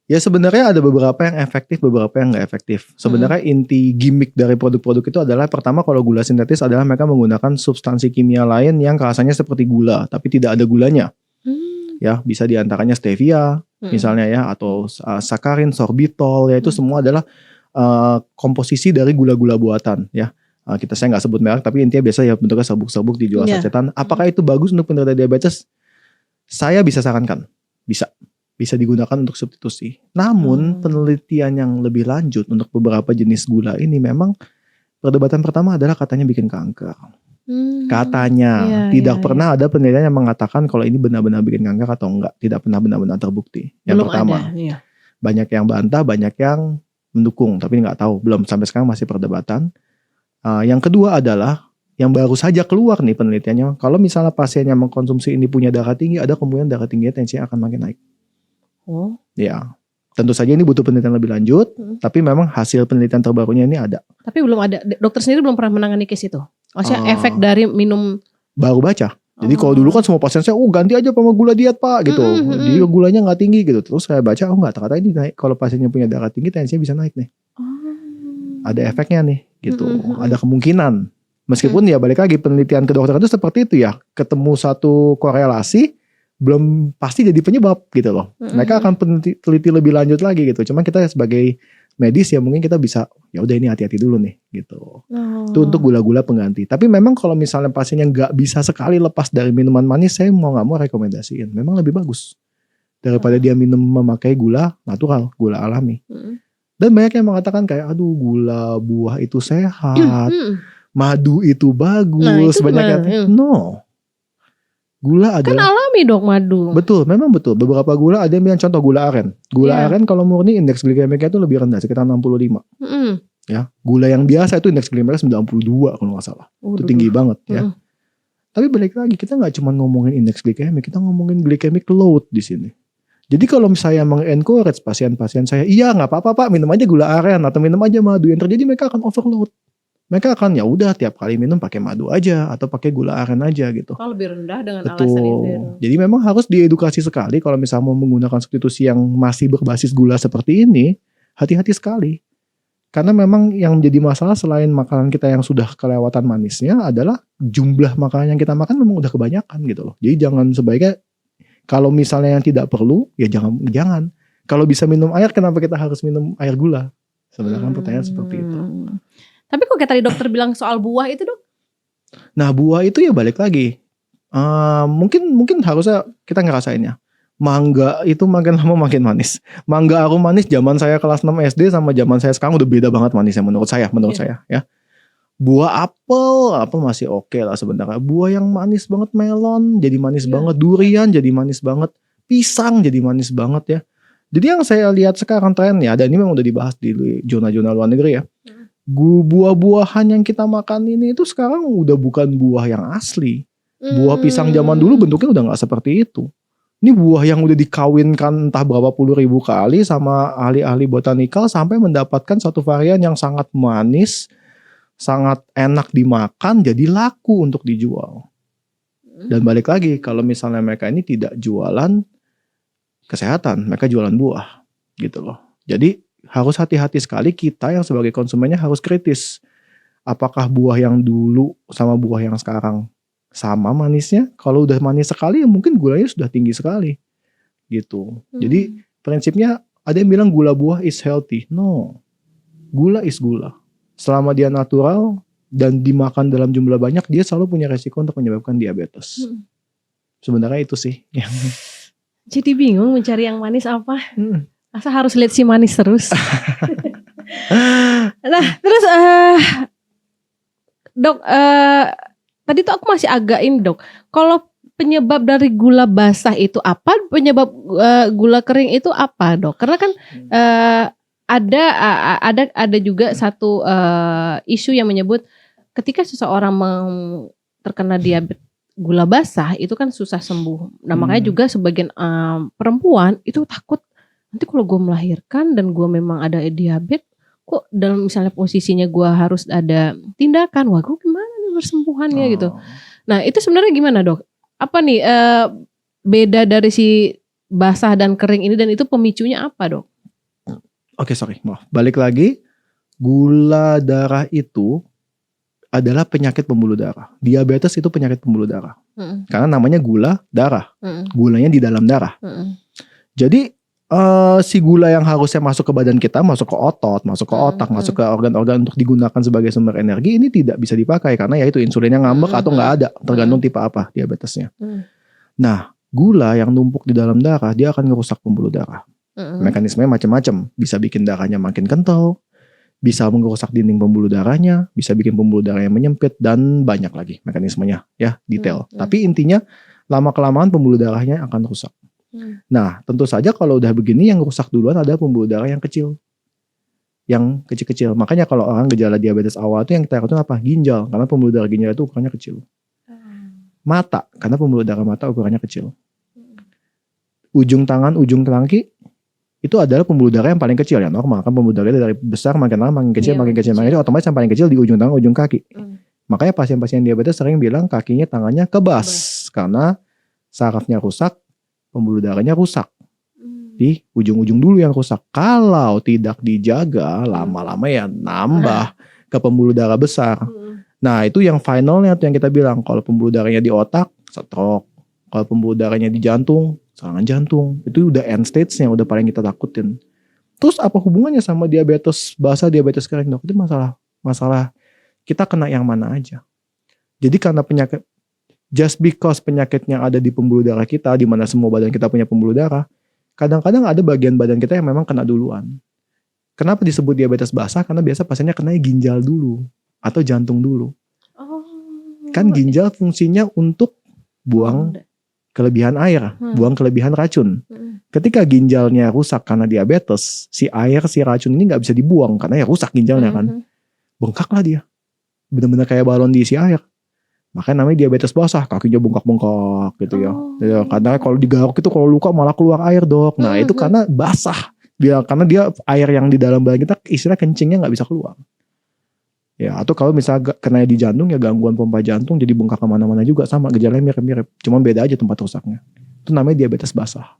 Speaker 1: Ya sebenarnya ada beberapa yang efektif, beberapa yang nggak efektif. Sebenarnya inti gimmick dari produk-produk itu adalah pertama kalau gula sintetis adalah mereka menggunakan substansi kimia lain yang rasanya seperti gula, tapi tidak ada gulanya. Ya, bisa diantaranya stevia misalnya ya, atau sakarin, sorbitol ya, itu semua adalah komposisi dari gula-gula buatan ya. Saya nggak sebut merek, tapi intinya biasa ya bentuknya serbuk-serbuk dijual sasetan. Apakah itu bagus untuk penderita diabetes? Saya bisa sarankan, bisa digunakan untuk substitusi. Namun penelitian yang lebih lanjut untuk beberapa jenis gula ini memang perdebatan pertama adalah katanya bikin kanker. Katanya tidak pernah ada penelitian yang mengatakan kalau ini benar-benar bikin kanker atau enggak. Tidak pernah benar-benar terbukti. Yang
Speaker 2: Belum
Speaker 1: pertama,
Speaker 2: ada,
Speaker 1: banyak yang bantah, banyak yang mendukung, tapi nggak tahu. Belum sampai sekarang masih perdebatan. Yang kedua adalah yang baru saja keluar nih penelitiannya. Kalau misalnya pasien yang mengkonsumsi ini punya darah tinggi, ada kemungkinan darah tingginya tensinya akan makin naik. Ya, tentu saja ini butuh penelitian lebih lanjut, tapi memang hasil penelitian terbarunya ini ada.
Speaker 2: Tapi belum ada, dokter sendiri belum pernah menangani case itu. Maksudnya efek dari minum.
Speaker 1: Baru baca. Jadi kalau dulu kan semua pasien saya, ganti aja sama gula diet pak gitu. Dia gulanya nggak tinggi gitu. Terus saya baca, nggak, ternyata ini naik. Kalau pasiennya punya darah tinggi, tensinya bisa naik nih. Ada efeknya nih gitu. Ada kemungkinan. Meskipun ya balik lagi penelitian kedokteran itu seperti itu ya. Ketemu satu korelasi, belum pasti jadi penyebab gitu loh. Mereka akan teliti lebih lanjut lagi gitu. Cuma kita sebagai medis ya mungkin kita bisa ya udah ini hati-hati dulu nih gitu. Itu untuk gula-gula pengganti. Tapi memang kalau misalnya pasien yang nggak bisa sekali lepas dari minuman manis, saya mau nggak mau rekomendasiin. Memang lebih bagus daripada dia minum memakai gula natural, gula alami. Dan banyak yang mengatakan kayak aduh gula buah itu sehat, madu itu bagus.
Speaker 2: Nah, itu
Speaker 1: banyak yang no. Gula adalah
Speaker 2: kan alami dok madu.
Speaker 1: Betul, memang betul. Beberapa gula ada yang bilang contoh gula aren. Gula aren kalau murni indeks glikemiknya itu lebih rendah, sekitar 65. Ya, gula yang biasa itu indeks glikemiknya 92 kalau nggak salah. Itu tinggi banget ya. Tapi balik lagi kita nggak cuma ngomongin indeks glikemik, kita ngomongin glycemic load di sini. Jadi kalau saya mengencourage pasien-pasien saya, iya nggak apa-apa pak, minum aja gula aren atau minum aja madu, yang terjadi mereka akan overload. Mereka akan ya udah tiap kali minum pakai madu aja atau pakai gula aren aja gitu.
Speaker 2: Oh, lebih rendah dengan
Speaker 1: Betul.
Speaker 2: alasan itu.
Speaker 1: Jadi memang harus diedukasi sekali kalau misalnya mau menggunakan substitusi yang masih berbasis gula seperti ini, hati-hati sekali. Karena memang yang menjadi masalah selain makanan kita yang sudah kelewatan manisnya adalah jumlah makanan yang kita makan memang udah kebanyakan gitu loh. Jadi jangan sebaiknya kalau misalnya yang tidak perlu ya jangan. Kalau bisa minum air, kenapa kita harus minum air gula? Sebenarnya pertanyaan seperti itu.
Speaker 2: Tapi kok kayak tadi dokter bilang soal buah itu dok?
Speaker 1: Nah buah itu ya balik lagi. Mungkin harusnya kita ngerasainnya. Mangga itu makin lama makin manis. Mangga arum manis zaman saya kelas 6 SD sama zaman saya sekarang udah beda banget manisnya menurut saya ya. Buah apel masih oke lah sebenarnya. Buah yang manis banget melon jadi manis banget, durian jadi manis banget, pisang jadi manis banget ya. Jadi yang saya lihat sekarang trennya, dan ini memang udah dibahas di jurnal-jurnal luar negeri ya. Buah-buahan yang kita makan ini itu sekarang udah bukan buah yang asli. Buah pisang zaman dulu bentuknya udah gak seperti itu. Ini buah yang udah dikawinkan entah berapa puluh ribu kali sama ahli-ahli botanikal sampai mendapatkan satu varian yang sangat manis, sangat enak dimakan, jadi laku untuk dijual. Dan balik lagi, kalau misalnya mereka ini tidak jualan kesehatan, mereka jualan buah gitu loh. Jadi harus hati-hati sekali, kita yang sebagai konsumennya harus kritis. Apakah buah yang dulu sama buah yang sekarang sama manisnya? Kalau udah manis sekali ya mungkin gulanya sudah tinggi sekali gitu. Jadi prinsipnya ada yang bilang gula buah is healthy. No, gula is gula. Selama dia natural dan dimakan dalam jumlah banyak, dia selalu punya resiko untuk menyebabkan diabetes. Sebenarnya itu sih.
Speaker 2: Jadi bingung mencari yang manis apa. Masa harus lihat si manis terus. Nah terus dok, tadi tuh aku masih agak ini dok. Kalau penyebab dari gula basah itu apa? Penyebab gula kering itu apa dok? Karena kan ada juga satu isu yang menyebut ketika seseorang terkena diabetes gula basah itu kan susah sembuh. Nah makanya juga sebagian perempuan itu takut nanti kalau gue melahirkan dan gue memang ada diabetes, kok dalam misalnya posisinya gue harus ada tindakan, wah gue gimana nih bersembuhannya gitu. Nah itu sebenarnya gimana dok? Apa nih beda dari si basah dan kering ini dan itu pemicunya apa dok?
Speaker 1: Oke, sorry, maaf. Balik lagi, gula darah itu adalah penyakit pembuluh darah. Diabetes itu penyakit pembuluh darah. Karena namanya gula darah. Gulanya di dalam darah. Jadi si gula yang harusnya masuk ke badan kita, masuk ke otot, masuk ke otak, masuk ke organ-organ untuk digunakan sebagai sumber energi, ini tidak bisa dipakai karena ya itu insulinnya ngambek atau nggak ada, tergantung tipe apa diabetesnya. Nah, gula yang numpuk di dalam darah dia akan ngerusak pembuluh darah. Mekanismenya macam-macam, bisa bikin darahnya makin kental, bisa merusak dinding pembuluh darahnya, bisa bikin pembuluh darahnya menyempit, dan banyak lagi mekanismenya ya, detail. Tapi intinya lama-kelamaan pembuluh darahnya akan rusak. Nah tentu saja kalau udah begini yang rusak duluan ada pembuluh darah yang kecil. Yang kecil-kecil. Makanya kalau orang gejala diabetes awal itu yang kita takutin apa? Ginjal. Karena pembuluh darah ginjal itu ukurannya kecil. Mata. Karena pembuluh darah mata ukurannya kecil. Ujung tangan, ujung kaki itu adalah pembuluh darah yang paling kecil ya, normal kan pembuluh darah dari besar makin lama makin kecil, makin kecil, otomatis yang paling kecil di ujung tangan, ujung kaki. Makanya pasien-pasien diabetes sering bilang kakinya, tangannya kebas karena sarafnya rusak, pembuluh darahnya rusak. Di ujung-ujung dulu yang rusak. Kalau tidak dijaga, lama-lama ya nambah ke pembuluh darah besar. Nah itu yang finalnya tuh yang kita bilang, kalau pembuluh darahnya di otak, stroke. Kalau pembuluh darahnya di jantung, serangan jantung. Itu udah end stage-nya, udah paling kita takutin. Terus apa hubungannya sama diabetes basah, diabetes kering dok? Itu masalah kita kena yang mana aja. Jadi karena penyakit, just because penyakitnya ada di pembuluh darah kita, di mana semua badan kita punya pembuluh darah, kadang-kadang ada bagian badan kita yang memang kena duluan. Kenapa disebut diabetes basah? Karena biasa pasiennya kena ginjal dulu atau jantung dulu. Kan ginjal fungsinya untuk buang kelebihan air, buang kelebihan racun. Ketika ginjalnya rusak karena diabetes, si air, si racun ini nggak bisa dibuang karena ya rusak ginjalnya kan, bengkaklah dia, benar-benar kayak balon diisi air. Makanya namanya diabetes basah, kakinya bengkak-bengkak gitu ya. Karena kalau digaruk itu kalau luka malah keluar air dok. Nah itu karena basah, karena dia air yang di dalam badan kita istilah kencingnya nggak bisa keluar. Ya, atau kalau misalnya kena di jantung ya gangguan pompa jantung jadi bengkak kemana-mana juga, sama gejalanya mirip-mirip, cuma beda aja tempat rusaknya. Itu namanya diabetes basah.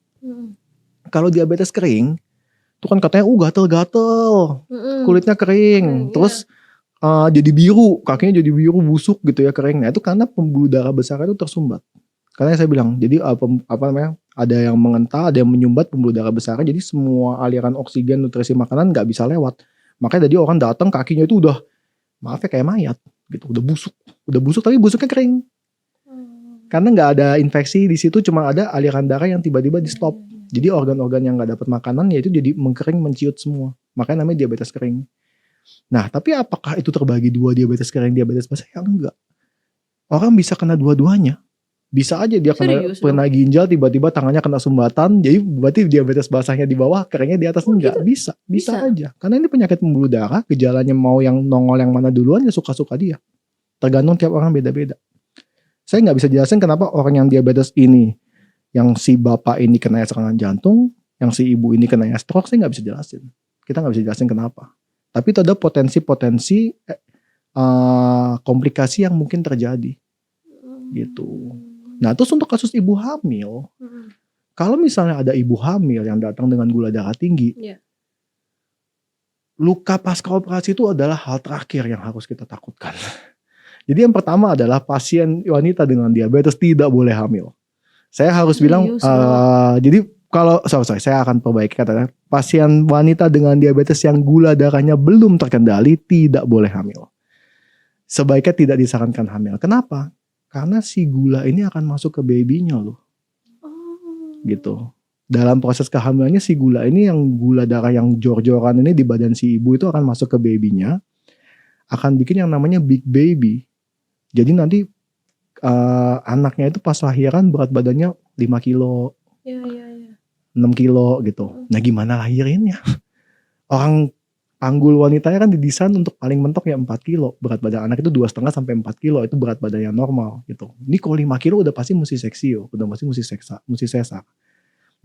Speaker 1: Kalau diabetes kering, itu kan katanya gatel-gatel, kulitnya kering, terus jadi biru, kakinya jadi biru busuk gitu ya, kering. Nah itu karena pembuluh darah besar itu tersumbat. Karena saya bilang, jadi ada yang mengental, ada yang menyumbat pembuluh darah besar, jadi semua aliran oksigen, nutrisi makanan nggak bisa lewat. Makanya tadi orang datang kakinya itu udah maaf ya kayak mayat gitu, udah busuk tapi busuknya kering. Karena nggak ada infeksi di situ, cuma ada aliran darah yang tiba-tiba di stop. Jadi organ-organ yang nggak dapat makanan ya itu jadi mengkering, menciut semua. Makanya namanya diabetes kering. Nah, tapi apakah itu terbagi dua, diabetes kering, diabetes basah? Ya enggak. Orang bisa kena dua-duanya. Bisa aja dia kena ginjal, tiba-tiba tangannya kena sumbatan, jadi berarti diabetes basahnya di bawah, keringnya di atas. Enggak, gitu? Bisa aja. Karena ini penyakit pembuluh darah, gejalanya mau yang nongol yang mana duluan ya suka-suka dia. Tergantung tiap orang beda-beda. Saya nggak bisa jelasin kenapa orang yang diabetes ini, yang si bapak ini kena serangan jantung, yang si ibu ini kena stroke, saya nggak bisa jelasin. Kita nggak bisa jelasin kenapa. Tapi itu ada potensi-potensi komplikasi yang mungkin terjadi. Gitu. Nah terus untuk kasus ibu hamil, kalau misalnya ada ibu hamil yang datang dengan gula darah tinggi, luka pasca operasi itu adalah hal terakhir yang harus kita takutkan. Jadi yang pertama adalah pasien wanita dengan diabetes tidak boleh hamil. Saya harus bilang, jadi kalau saya akan perbaiki katanya, pasien wanita dengan diabetes yang gula darahnya belum terkendali tidak boleh hamil. Sebaiknya tidak disarankan hamil. Kenapa? Karena si gula ini akan masuk ke babynya loh. Gitu. Dalam proses kehamilannya si gula ini, yang gula darah yang jor-joran ini di badan si ibu itu akan masuk ke babynya. Akan bikin yang namanya big baby. Jadi nanti anaknya itu pas lahiran berat badannya 5 kilo. 6 kilo gitu. Nah gimana lahirinnya? Orang Anggul wanitanya kan didesain untuk paling mentok ya 4 kilo. Berat badan anak itu 2,5 sampai 4 kilo. Itu berat badan yang normal gitu. Ini kalau 5 kilo udah pasti mesti seksio. Udah pasti mesti sesak.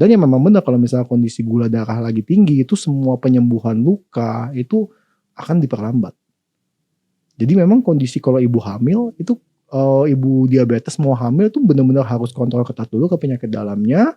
Speaker 1: Dan yang memang benar kalau misalnya kondisi gula darah lagi tinggi, itu semua penyembuhan luka itu akan diperlambat. Jadi memang kondisi kalau ibu hamil itu, ibu diabetes mau hamil itu benar-benar harus kontrol ketat dulu ke penyakit dalamnya,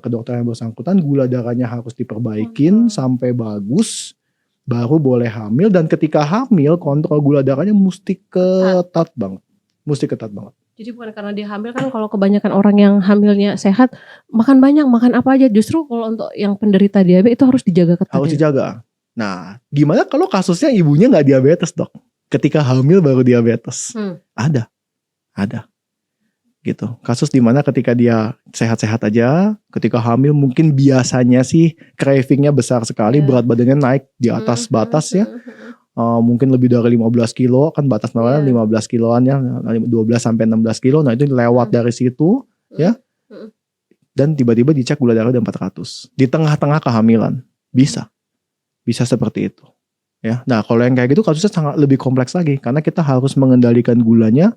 Speaker 1: ke dokter yang bersangkutan, gula darahnya harus diperbaikin sampai bagus, baru boleh hamil. Dan ketika hamil kontrol gula darahnya mesti ketat banget.
Speaker 2: Jadi bukan karena dia hamil kan, kalau kebanyakan orang yang hamilnya sehat makan banyak, makan apa aja. Justru kalau untuk yang penderita diabetes itu harus dijaga ketat.
Speaker 1: Harus dijaga. Nah, gimana kalau kasusnya ibunya nggak diabetes, Dok? Ketika hamil baru diabetes. Ada. Gitu. Kasus dimana ketika dia sehat-sehat aja, ketika hamil mungkin biasanya sih cravingnya besar sekali, berat badannya naik di atas batas ya. Mungkin lebih dari 15 kilo kan batas normalnya 15 kiloan ya, 12 sampai 16 kilo. Nah itu lewat dari situ ya. Dan tiba-tiba dicek gula darah udah 400 di tengah-tengah kehamilan. Bisa seperti itu ya. Nah kalau yang kayak gitu kasusnya sangat lebih kompleks lagi, karena kita harus mengendalikan gulanya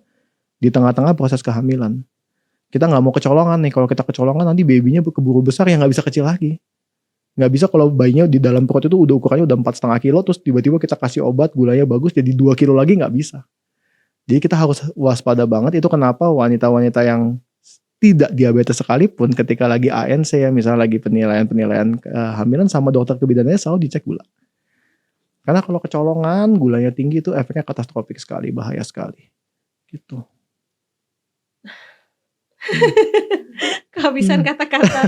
Speaker 1: di tengah-tengah proses kehamilan. Kita nggak mau kecolongan nih. Kalau kita kecolongan nanti babynya keburu besar yang nggak bisa kecil lagi. Nggak bisa kalau bayinya di dalam perut itu udah ukurannya udah 4,5 kilo, terus tiba-tiba kita kasih obat gulanya bagus jadi 2 kilo lagi, nggak bisa. Jadi kita harus waspada banget. Itu kenapa wanita-wanita yang tidak diabetes sekalipun ketika lagi ANC ya, misalnya lagi penilaian kehamilan sama dokter kebidanan selalu dicek gula. Karena kalau kecolongan gulanya tinggi itu efeknya katastrofik sekali, bahaya sekali. Gitu.
Speaker 2: Kehabisan kata-kata.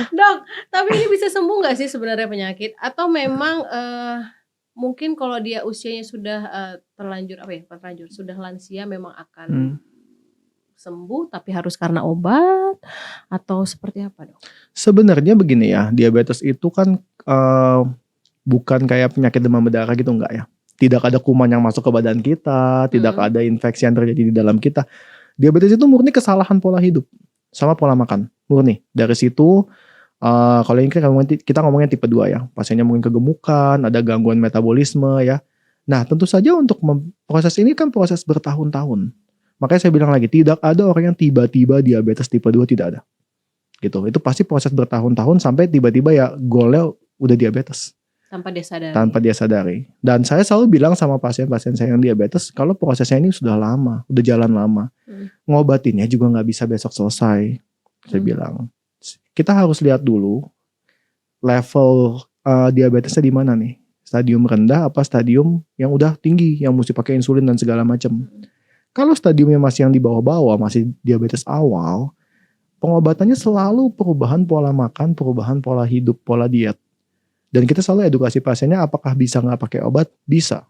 Speaker 2: Dok, tapi ini bisa sembuh nggak sih sebenarnya penyakit? Atau memang mungkin kalau dia usianya sudah terlanjur sudah lansia, memang akan sembuh, tapi harus karena obat atau seperti apa, Dok?
Speaker 1: Sebenarnya begini ya, diabetes itu kan bukan kayak penyakit demam berdarah gitu, enggak ya. Tidak ada kuman yang masuk ke badan kita, tidak ada infeksi yang terjadi di dalam kita. Diabetes itu murni kesalahan pola hidup sama pola makan, murni. Dari situ kalau ini kita ngomongin tipe 2 ya. Pasiennya mungkin kegemukan, ada gangguan metabolisme ya. Nah, tentu saja untuk proses ini kan proses bertahun-tahun. Makanya saya bilang lagi, tidak ada orang yang tiba-tiba diabetes tipe 2, tidak ada. Gitu. Itu pasti proses bertahun-tahun sampai tiba-tiba ya goalnya udah diabetes. Tanpa dia sadari. Dan saya selalu bilang sama pasien-pasien saya yang diabetes, kalau prosesnya ini sudah lama, udah jalan lama, ngobatinnya juga nggak bisa besok selesai. Saya bilang, kita harus lihat dulu level diabetesnya di mana nih. Stadium rendah apa stadium yang udah tinggi, yang mesti pakai insulin dan segala macam. Kalau stadiumnya masih yang di bawah-bawah, masih diabetes awal, pengobatannya selalu perubahan pola makan, perubahan pola hidup, pola diet. Dan kita selalu edukasi pasiennya, apakah bisa nggak pakai obat? Bisa.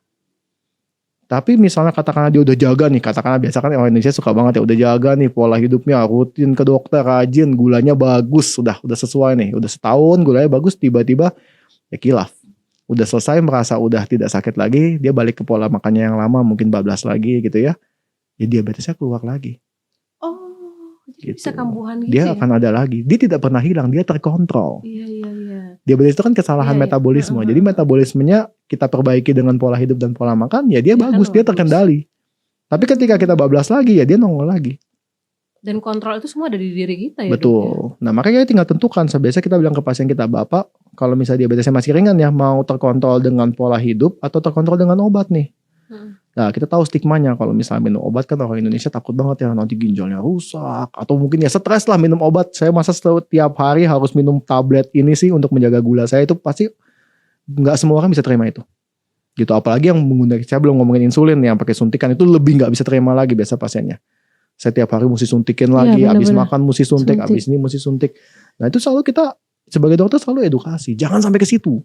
Speaker 1: Tapi misalnya katakanlah dia udah jaga nih, katakanlah biasa kan orang Indonesia suka banget ya, udah jaga nih pola hidupnya, rutin ke dokter, rajin, gulanya bagus, udah sesuai nih, udah setahun gulanya bagus, tiba-tiba ya kilaf. Udah selesai merasa udah tidak sakit lagi, dia balik ke pola makannya yang lama, mungkin bablas lagi gitu ya. Ya diabetesnya keluar lagi.
Speaker 2: Jadi bisa kambuhan gitu.
Speaker 1: Dia akan ada lagi. Dia tidak pernah hilang, dia terkontrol.
Speaker 2: Iya.
Speaker 1: Diabetes itu kan kesalahan metabolisme. Jadi metabolismenya kita perbaiki dengan pola hidup dan pola makan, ya dia bagus, dia terkendali. Tapi ketika kita bablas lagi, ya dia nongol lagi.
Speaker 2: Dan kontrol itu semua ada di diri kita ya.
Speaker 1: Betul. Nah makanya kita tinggal tentukan. Biasa kita bilang ke pasien kita, Bapak, kalau misalnya diabetesnya masih ringan ya, mau terkontrol dengan pola hidup atau terkontrol dengan obat nih. Nah kita tahu stigmanya kalau misalnya minum obat kan orang Indonesia takut banget ya, nanti ginjalnya rusak atau mungkin ya stres lah minum obat. Saya masa setiap hari harus minum tablet ini sih untuk menjaga gula saya, itu pasti nggak semua orang bisa terima itu. Gitu, apalagi yang menggunakan, saya belum ngomongin insulin yang pakai suntikan, itu lebih nggak bisa terima lagi biasa pasiennya. Saya tiap hari mesti suntikin lagi, habis makan mesti suntik, habis ini mesti suntik. Nah itu selalu kita sebagai dokter selalu edukasi, jangan sampai ke situ.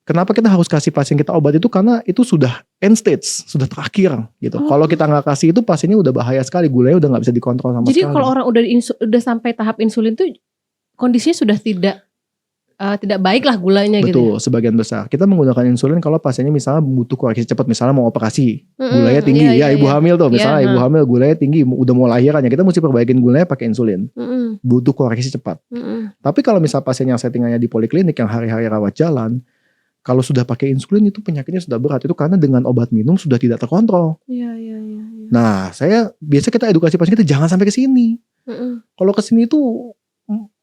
Speaker 1: Kenapa kita harus kasih pasien kita obat itu? Karena itu sudah end stage, sudah terakhir gitu. Kalau kita nggak kasih itu, pasiennya udah bahaya sekali, gulanya udah nggak bisa dikontrol sama sekali.
Speaker 2: Jadi kalau orang udah sampai tahap insulin tuh kondisinya sudah tidak tidak baik lah gulanya gitu.
Speaker 1: Betul, sebagian besar. Kita menggunakan insulin kalau pasiennya misalnya butuh koreksi cepat, misalnya mau operasi, gulanya tinggi,
Speaker 2: Iya,
Speaker 1: ibu hamil tuh, misalnya
Speaker 2: Iya,
Speaker 1: ibu hamil gulanya tinggi, udah mau lahiran ya kita mesti perbaikin gulanya pakai insulin,
Speaker 2: Mm-mm.
Speaker 1: butuh koreksi cepat.
Speaker 2: Mm-mm.
Speaker 1: Tapi kalau misal pasien yang settingannya di poliklinik yang hari-hari rawat jalan, kalau sudah pakai insulin itu penyakitnya sudah berat, itu karena dengan obat minum sudah tidak terkontrol.
Speaker 2: Iya.
Speaker 1: Nah, biasa kita edukasi pasien kita jangan sampai ke sini.
Speaker 2: Mm-mm.
Speaker 1: Kalau ke sini itu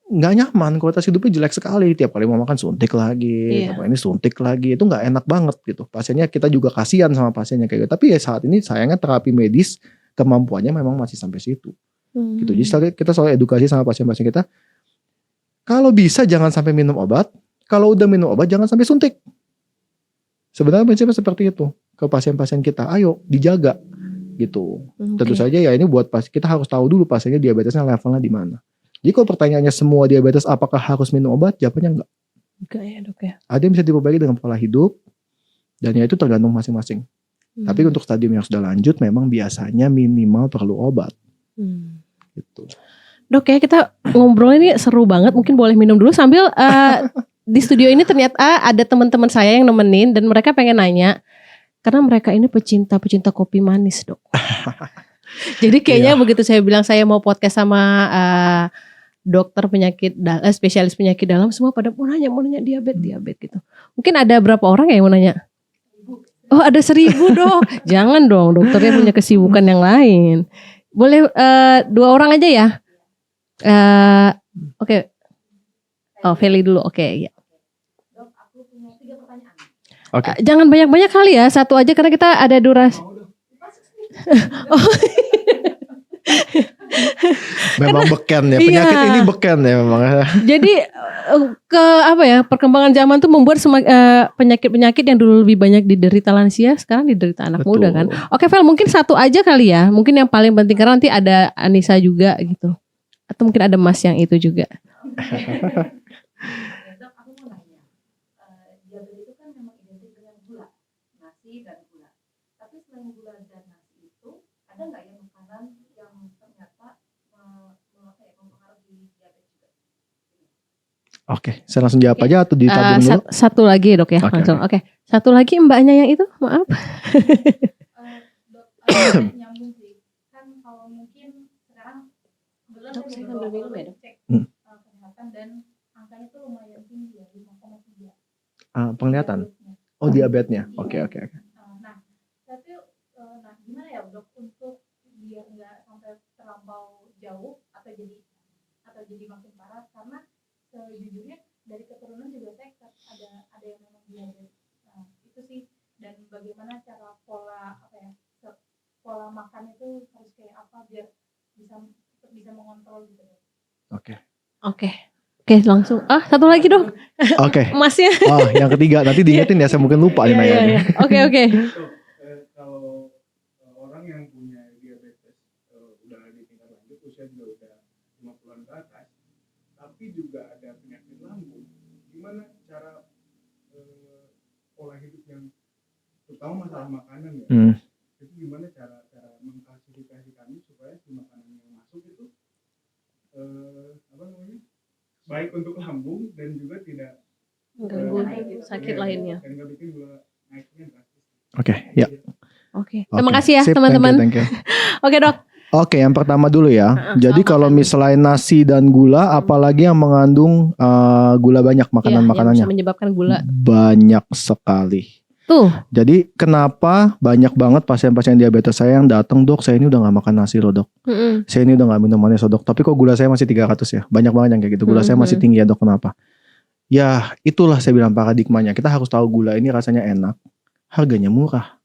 Speaker 1: nggak nyaman, kualitas hidupnya jelek sekali. Tiap kali mau makan suntik lagi,
Speaker 2: Iya.
Speaker 1: apa ini suntik lagi, itu nggak enak banget gitu. Pasiennya kita juga kasihan sama pasiennya kayak gitu. Tapi ya saat ini sayangnya terapi medis kemampuannya memang masih sampai situ. Gitu. Jadi kita selalu edukasi sama pasien-pasien kita. Kalau bisa jangan sampai minum obat. Kalau udah minum obat jangan sampai suntik. Sebenarnya prinsipnya seperti itu ke pasien-pasien kita. Ayo dijaga gitu. Tentu saja ya ini buat kita harus tahu dulu pasiennya diabetesnya levelnya di mana. Jadi kalau pertanyaannya semua diabetes apakah harus minum obat? Jawabannya enggak.
Speaker 2: Enggak ya dok ya.
Speaker 1: Ada yang bisa diperbaiki dengan pola hidup dan ya itu tergantung masing-masing. Tapi untuk stadium yang sudah lanjut memang biasanya minimal perlu obat. Gitu.
Speaker 2: Dok ya kita ngobrol ini seru banget. Mungkin boleh minum dulu sambil di studio ini ternyata ada teman-teman saya yang nemenin dan mereka pengen nanya karena mereka ini pecinta kopi manis dok. Jadi kayaknya begitu saya bilang saya mau podcast sama dokter penyakit spesialis penyakit dalam semua pada mau nanya diabetes gitu. Mungkin ada berapa orang ya yang mau nanya? Oh ada 1.000 dok. Jangan dong dokternya punya kesibukan yang lain. Boleh 2 orang aja ya. Oke. Oh Feli dulu. Oke ya.
Speaker 3: Dok, aku punya 3 pertanyaan.
Speaker 1: Oke.
Speaker 2: Jangan banyak-banyak kali ya, 1 aja karena kita ada durasi.
Speaker 1: Memang beken ya, penyakit ini beken ya memang.
Speaker 2: Jadi perkembangan zaman tuh membuat penyakit-penyakit yang dulu lebih banyak diderita lansia sekarang diderita anak muda kan. Oke Vel, mungkin 1 aja kali ya, mungkin yang paling penting karena nanti ada Anissa juga gitu. Atau mungkin ada Mas yang itu juga.
Speaker 3: Dok, aku mau nanya. Diabetes itu kan memang identik dengan gula, nasi dan gula. Tapi selain gula dan nasi itu, ada nggak ya makanan yang ternyata mempengaruhi diabetes juga?
Speaker 1: Oke, saya langsung jawab aja atau ditabung dulu?
Speaker 2: 1 lagi dok ya, langsung. Oke. 1 lagi mbaknya yang itu, maaf.
Speaker 3: Dok, nyambung sih. Kan kalau mungkin sekarang kebetulan
Speaker 2: Dok, saya ambil minum ya, dok.
Speaker 3: cek kesehatan dan angkanya tuh lumayan tinggi ya, 5,3.
Speaker 1: Penglihatan. Oh diabetesnya. Oke.
Speaker 3: Nah, tapi gimana ya dok untuk biar nggak sampai terlampau jauh atau jadi makin parah karena sejujurnya dari keturunan juga saya ada yang memang diabetes. Nah, itu sih dan bagaimana cara pola pola makan itu harus kayak apa biar bisa mengontrol gitu dok.
Speaker 2: Oke, langsung. 1 lagi dok.
Speaker 1: Oke.
Speaker 2: Masnya.
Speaker 1: Oh, yang ketiga nanti diingetin ya, saya mungkin lupa nih nanya.
Speaker 2: Oke.
Speaker 4: Kalau orang yang punya diabetes udah di tingkat lanjut usia juga udah 50-an ke atas, tapi juga ada penyakit lambung, gimana cara pola hidup yang terutama masalah makanan ya, itu gimana cara mengklasifikasi kami supaya si makanan yang masuk itu baik untuk lambung dan juga tidak
Speaker 2: Mengganggu sakit lainnya.
Speaker 4: dan nggak bikin gula naiknya drastis.
Speaker 1: Oke, ya.
Speaker 2: Oke. Terima kasih ya
Speaker 1: Sip,
Speaker 2: teman-teman.
Speaker 1: thank you.
Speaker 2: Oke dok.
Speaker 1: Oke, yang pertama dulu ya. Jadi kalau misalnya nasi dan gula, apalagi yang mengandung gula banyak
Speaker 2: Yang
Speaker 1: makanannya,
Speaker 2: bisa menyebabkan gula.
Speaker 1: banyak sekali.
Speaker 2: Tuh.
Speaker 1: Jadi kenapa banyak banget pasien-pasien diabetes saya yang datang, dok saya ini udah gak makan nasi loh dok, saya ini udah gak minum manis loh dok, tapi kok gula saya masih 300 ya, banyak banget yang kayak gitu, gula saya masih tinggi ya dok, kenapa? Ya itulah saya bilang paradigmanya, kita harus tahu gula ini rasanya enak, harganya murah.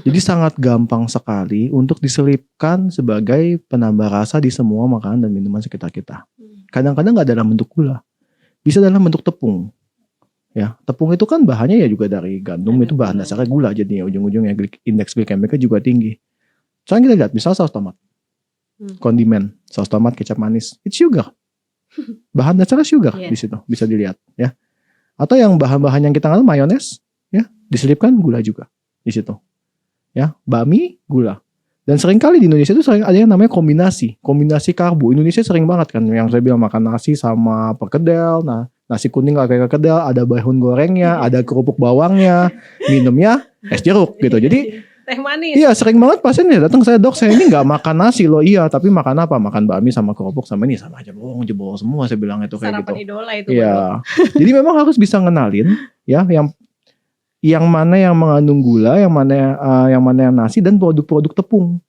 Speaker 1: Jadi sangat gampang sekali untuk diselipkan sebagai penambah rasa di semua makanan dan minuman sekitar kita. Kadang-kadang gak dalam bentuk gula, bisa dalam bentuk tepung. Ya, tepung itu kan bahannya ya juga dari gandum, itu bahan dasarnya gula, jadinya ujung-ujungnya indeks glikemiknya juga tinggi. Sekarang kita lihat, misal saus tomat, kondimen, saus tomat, kecap manis, it's sugar. Bahan dasarnya sugar di situ, bisa dilihat ya. Atau yang bahan-bahan yang kita kenal mayones, ya, diselipkan gula juga di situ. Ya, bakmi, gula. Dan seringkali di Indonesia itu sering ada yang namanya kombinasi karbo. Indonesia sering banget kan, yang saya bilang makan nasi sama perkedel. Nah, Nasi kuning kayak kedel, ada bihun gorengnya, ada kerupuk bawangnya, minumnya es jeruk gitu. Jadi
Speaker 2: Teh manis.
Speaker 1: iya sering banget pasien ya datang saya, dok saya ini nggak makan nasi loh. Iya tapi makan apa? Makan bakmi sama kerupuk sama ini sama aja bohong jebol semua saya bilang itu kayak
Speaker 2: Sarapan
Speaker 1: gitu.
Speaker 2: idola itu.
Speaker 1: Iya. Jadi memang harus bisa ngenalin ya yang mana yang mengandung gula, yang mana yang nasi dan produk-produk tepung.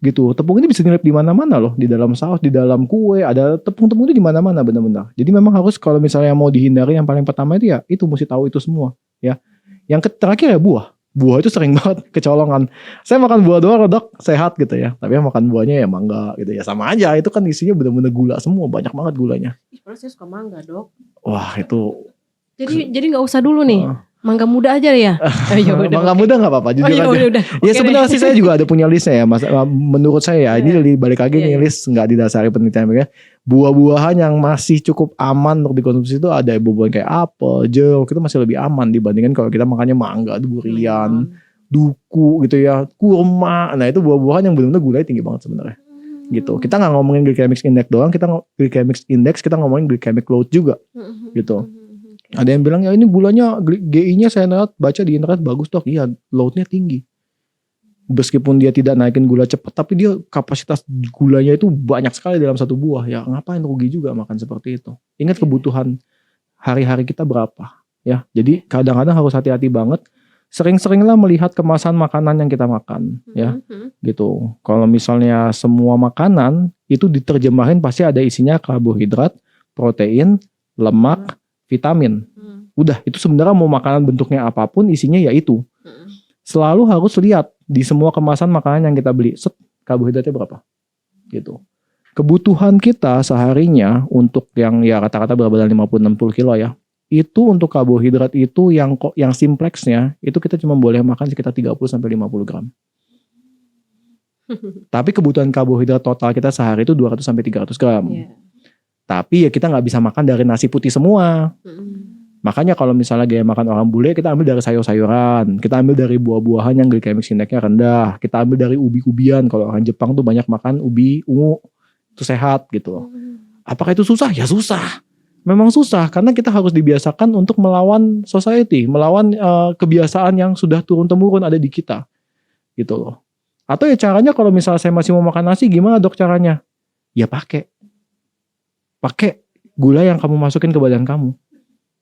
Speaker 1: Gitu. Tepung ini bisa nyelip di mana-mana loh, di dalam saus, di dalam kue, ada tepung-tepung itu di mana-mana benar-benar. Jadi memang harus kalau misalnya mau dihindari yang paling pertama itu ya itu mesti tahu itu semua, ya. Yang terakhir ya buah. Buah itu sering banget kecolongan. Saya makan buah doang dok, sehat gitu ya. Tapi yang makan buahnya ya mangga gitu ya sama aja. Itu kan isinya benar-benar gula semua, banyak banget gulanya.
Speaker 2: Padahal saya suka mangga dok.
Speaker 1: Wah itu.
Speaker 2: Jadi nggak usah dulu nih. Mangga muda aja ya.
Speaker 1: Mangga muda nggak apa-apa, jujur aja.
Speaker 2: Udah.
Speaker 1: Ya sebenarnya sih saya juga ada punya listnya ya, mas. Menurut saya ya, ini balik lagi nih list nggak didasari penelitian ya. Buah-buahan yang masih cukup aman untuk dikonsumsi itu ada buah-buahan kayak apel, jeruk itu masih lebih aman dibandingkan kalau kita makannya mangga, durian, duku gitu ya, kurma. Nah itu buah-buahan yang benar-benar gulanya tinggi banget sebenarnya. Gitu. Kita nggak ngomongin glycemic index doang, kita ngomongin glycemic load juga. Gitu. Ada yang bilang ya ini gulanya GI-nya saya baca di internet bagus dok. Iya, loadnya tinggi. Meskipun dia tidak naikin gula cepat, tapi dia kapasitas gulanya itu banyak sekali dalam satu buah. Ya ngapain rugi juga makan seperti itu. Ingat kebutuhan hari-hari kita berapa. Ya, jadi kadang-kadang harus hati-hati banget. Sering-seringlah melihat kemasan makanan yang kita makan. Ya, gitu. Kalau misalnya semua makanan itu diterjemahin pasti ada isinya karbohidrat, protein, lemak, vitamin. Udah itu sebenarnya mau makanan bentuknya apapun isinya ya itu. Selalu harus lihat di semua kemasan makanan yang kita beli karbohidratnya berapa gitu. Kebutuhan kita seharinya untuk yang ya rata-rata berat badan 50-60 kilo ya, itu untuk karbohidrat itu yang simplexnya itu kita cuma boleh makan sekitar 30-50 gram. Tapi kebutuhan karbohidrat total kita sehari itu 200-300 gram. Tapi ya kita nggak bisa makan dari nasi putih semua. Makanya kalau misalnya gaya makan orang bule, kita ambil dari sayur-sayuran, kita ambil dari buah-buahan yang glycemic indexnya rendah, kita ambil dari ubi-ubian. Kalau orang Jepang tuh banyak makan ubi ungu, itu sehat gitu. Apakah itu susah? Ya susah. Memang susah karena kita harus dibiasakan untuk melawan society, melawan kebiasaan yang sudah turun-temurun ada di kita, gitu loh. Atau ya caranya kalau misalnya saya masih mau makan nasi, gimana dok caranya? Ya pakai gula yang kamu masukin ke badan kamu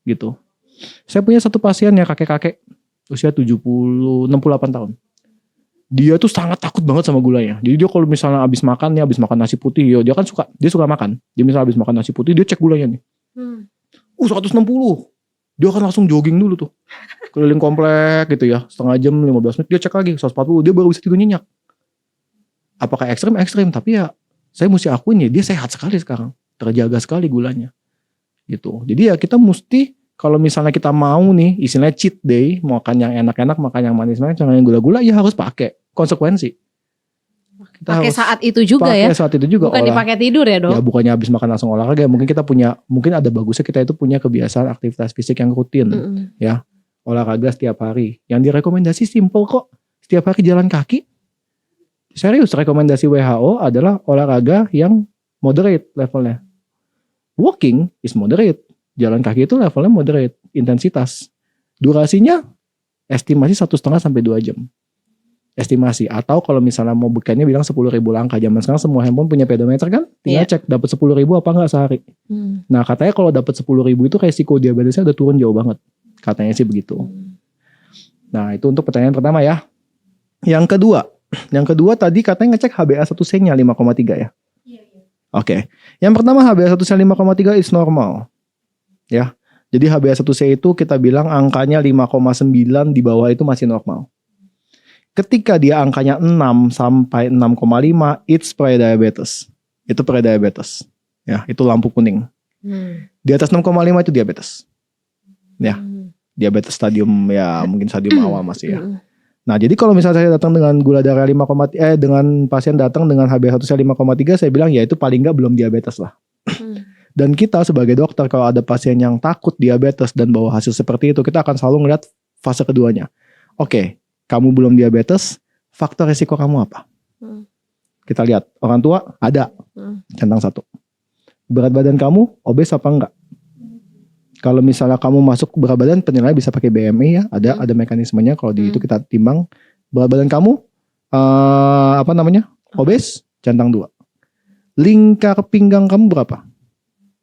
Speaker 1: gitu. Saya punya satu pasien yang kakek-kakek usia 68 tahun. Dia tuh sangat takut banget sama gulanya. Jadi dia kalau misalnya habis makan nasi putih, dia kan dia suka makan. Dia misalnya habis makan nasi putih, dia cek gulanya nih. 160. Dia akan langsung jogging dulu tuh. Keliling komplek gitu ya, setengah jam 15 menit dia cek lagi 140, dia baru bisa tidur nyenyak. Apakah ekstrim? Ekstrim, tapi ya saya mesti akuin ya dia sehat sekali sekarang. Terjaga sekali gulanya gitu. Jadi ya kita mesti kalau misalnya kita mau nih istilahnya cheat day, makan yang enak-enak, makan yang manis-manis, jangan yang gula-gula, ya harus pakai konsekuensi. Kita
Speaker 2: pakai
Speaker 1: harus
Speaker 2: saat itu juga ya.
Speaker 1: Pakai saat itu juga.
Speaker 2: Bukan dipakai tidur ya dok.
Speaker 1: Ya bukannya habis makan langsung olahraga. Mungkin ada bagusnya kita itu punya kebiasaan aktivitas fisik yang rutin. Ya olahraga setiap hari. Yang direkomendasi simple kok. Setiap hari jalan kaki. Serius rekomendasi WHO adalah olahraga yang moderate levelnya. Walking is moderate. Jalan kaki itu levelnya moderate. Intensitas. Durasinya estimasi 1,5 sampai 2 jam. Estimasi. Atau kalau misalnya mau bekannya bilang 10.000 langkah. Zaman sekarang semua handphone punya pedometer kan. Tinggal cek dapat 10.000 apa enggak sehari. Nah katanya kalau dapat 10.000 itu resiko diabetesnya udah turun jauh banget. Katanya sih begitu. Nah itu untuk pertanyaan pertama ya. Yang kedua tadi katanya ngecek HbA1c-nya 5,3 ya. Oke. Yang pertama HbA1c 5,3 is normal. Ya. Jadi HbA1c itu kita bilang angkanya 5,9 di bawah itu masih normal. Ketika dia angkanya 6 sampai 6,5 it's prediabetes. Itu prediabetes. Ya, itu lampu kuning. Di atas 6,5 itu diabetes. Ya. Diabetes stadium ya mungkin stadium awal masih ya. Nah, jadi kalau misalnya saya datang dengan gula darah dengan pasien datang dengan HbA1c 5,3 saya bilang ya itu paling enggak belum diabetes lah. Dan kita sebagai dokter kalau ada pasien yang takut diabetes dan bawa hasil seperti itu, kita akan selalu ngeliat fase keduanya. Oke, kamu belum diabetes, faktor risiko kamu apa? Kita lihat, orang tua ada, centang 1. Berat badan kamu obes apa enggak? Kalau misalnya kamu masuk berat badan, penilaian bisa pakai BMI ya. Ada mekanismenya. Kalau di itu kita timbang berat badan kamu obes, centang 2. Lingkar pinggang kamu berapa?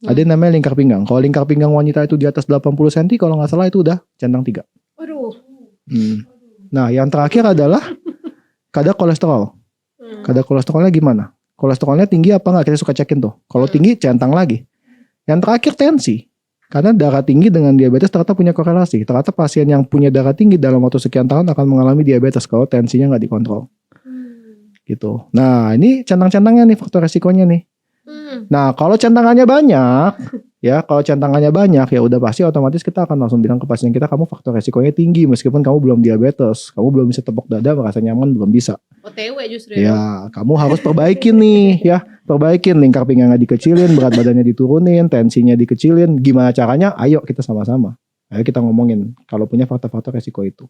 Speaker 1: Ada yang namanya lingkar pinggang. Kalau lingkar pinggang wanita itu di atas 80 cm, kalau nggak salah itu udah centang 3.
Speaker 2: Waduh.
Speaker 1: Nah, yang terakhir adalah kadar kolesterol. Kadar kolesterolnya gimana? Kolesterolnya tinggi apa nggak? Kita suka cekin tuh. Kalau tinggi, centang lagi. Yang terakhir tensi. Karena darah tinggi dengan diabetes ternyata punya korelasi. Ternyata pasien yang punya darah tinggi dalam waktu sekian tahun akan mengalami diabetes kalau tensinya nggak dikontrol. Gitu. Nah, ini centang-centangnya nih, faktor resikonya nih. Nah, kalau centangannya banyak, ya udah pasti otomatis kita akan langsung bilang ke pasien kita, kamu faktor resikonya tinggi meskipun kamu belum diabetes, kamu belum bisa tepuk dada merasa nyaman, belum bisa.
Speaker 2: OTW justru
Speaker 1: ya. Kamu harus perbaikin nih, ya, perbaikin lingkar pinggangnya dikecilin, berat badannya diturunin, tensinya dikecilin. Gimana caranya? Ayo kita sama-sama. Ayo kita ngomongin kalau punya faktor-faktor resiko itu.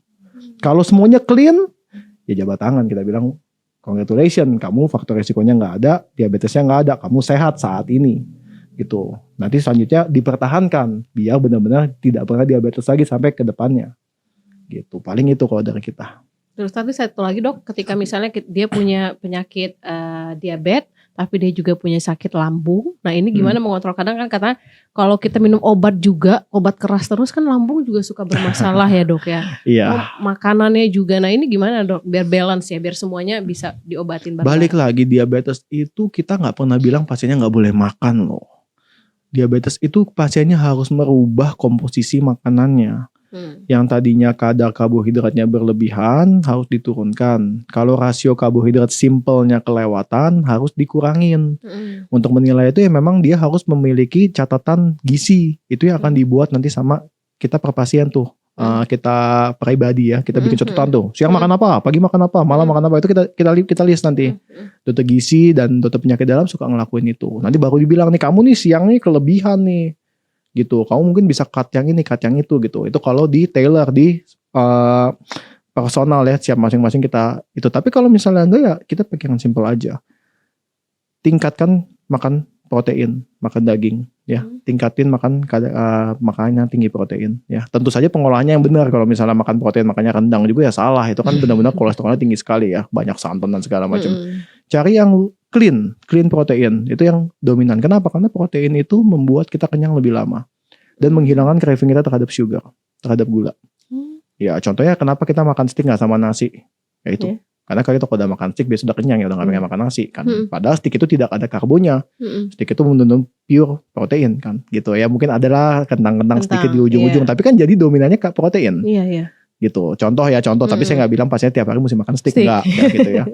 Speaker 1: Kalau semuanya clean, ya jabat tangan kita bilang, congratulations, kamu faktor resikonya nggak ada, diabetesnya nggak ada, kamu sehat saat ini, gitu. Nanti selanjutnya dipertahankan, biar benar-benar tidak pernah diabetes lagi sampai ke depannya, gitu. Paling itu kalau dari kita.
Speaker 2: Terus tapi satu lagi dok, ketika misalnya dia punya penyakit diabetes, tapi dia juga punya sakit lambung. Nah ini gimana mengontrol? Kadang kan katanya kalau kita minum obat juga, obat keras terus kan lambung juga suka bermasalah ya dok ya.
Speaker 1: Iya.
Speaker 2: Makanannya juga. Nah ini gimana dok? Biar balance ya, biar semuanya bisa diobatin bareng.
Speaker 1: Balik lagi, diabetes itu kita nggak pernah bilang pasiennya nggak boleh makan loh. Diabetes itu pasiennya harus merubah komposisi makanannya. Yang tadinya kadar karbohidratnya berlebihan harus diturunkan. Kalau rasio karbohidrat simpelnya kelewatan harus dikurangin. Untuk menilai itu ya memang dia harus memiliki catatan gizi. Itu yang akan dibuat nanti sama kita per pasien tuh. Kita pribadi ya, kita bikin catatan tuh. Siang makan apa, pagi makan apa, malam makan apa, itu kita list nanti. Dokter gizi dan dokter penyakit dalam suka ngelakuin itu. Nanti baru dibilang nih, kamu nih siang nih kelebihan nih. Gitu, kamu mungkin bisa cut yang ini, cut yang itu gitu. Itu kalau di tailor di personal ya, siap masing-masing kita itu. Tapi kalau misalnya enggak ya kita pakai yang simple aja. Tingkatkan makan protein, makan daging ya. Tingkatin makan makanan yang tinggi protein ya. Tentu saja pengolahannya yang benar. Kalau misalnya makan protein makannya rendang juga ya salah. Itu kan benar-benar kolesterolnya tinggi sekali ya, banyak santan dan segala macam. Cari yang clean protein, itu yang dominan. Kenapa? Karena protein itu membuat kita kenyang lebih lama dan menghilangkan craving kita terhadap sugar, terhadap gula. Ya contohnya kenapa kita makan steak nggak sama nasi? Ya itu. Karena kalau kita udah makan steak biasa udah kenyang ya, udah nggak pengen makan nasi kan. Padahal steak itu tidak ada karbonnya. Steak itu benar-benar pure protein kan. Gitu ya. Mungkin adalah kentang-kentang sedikit di ujung-ujung, tapi kan jadi dominannya protein.
Speaker 2: Iya.
Speaker 1: Gitu. Contoh. Tapi saya nggak bilang pasien tiap hari mesti makan steak. Enggak gitu ya.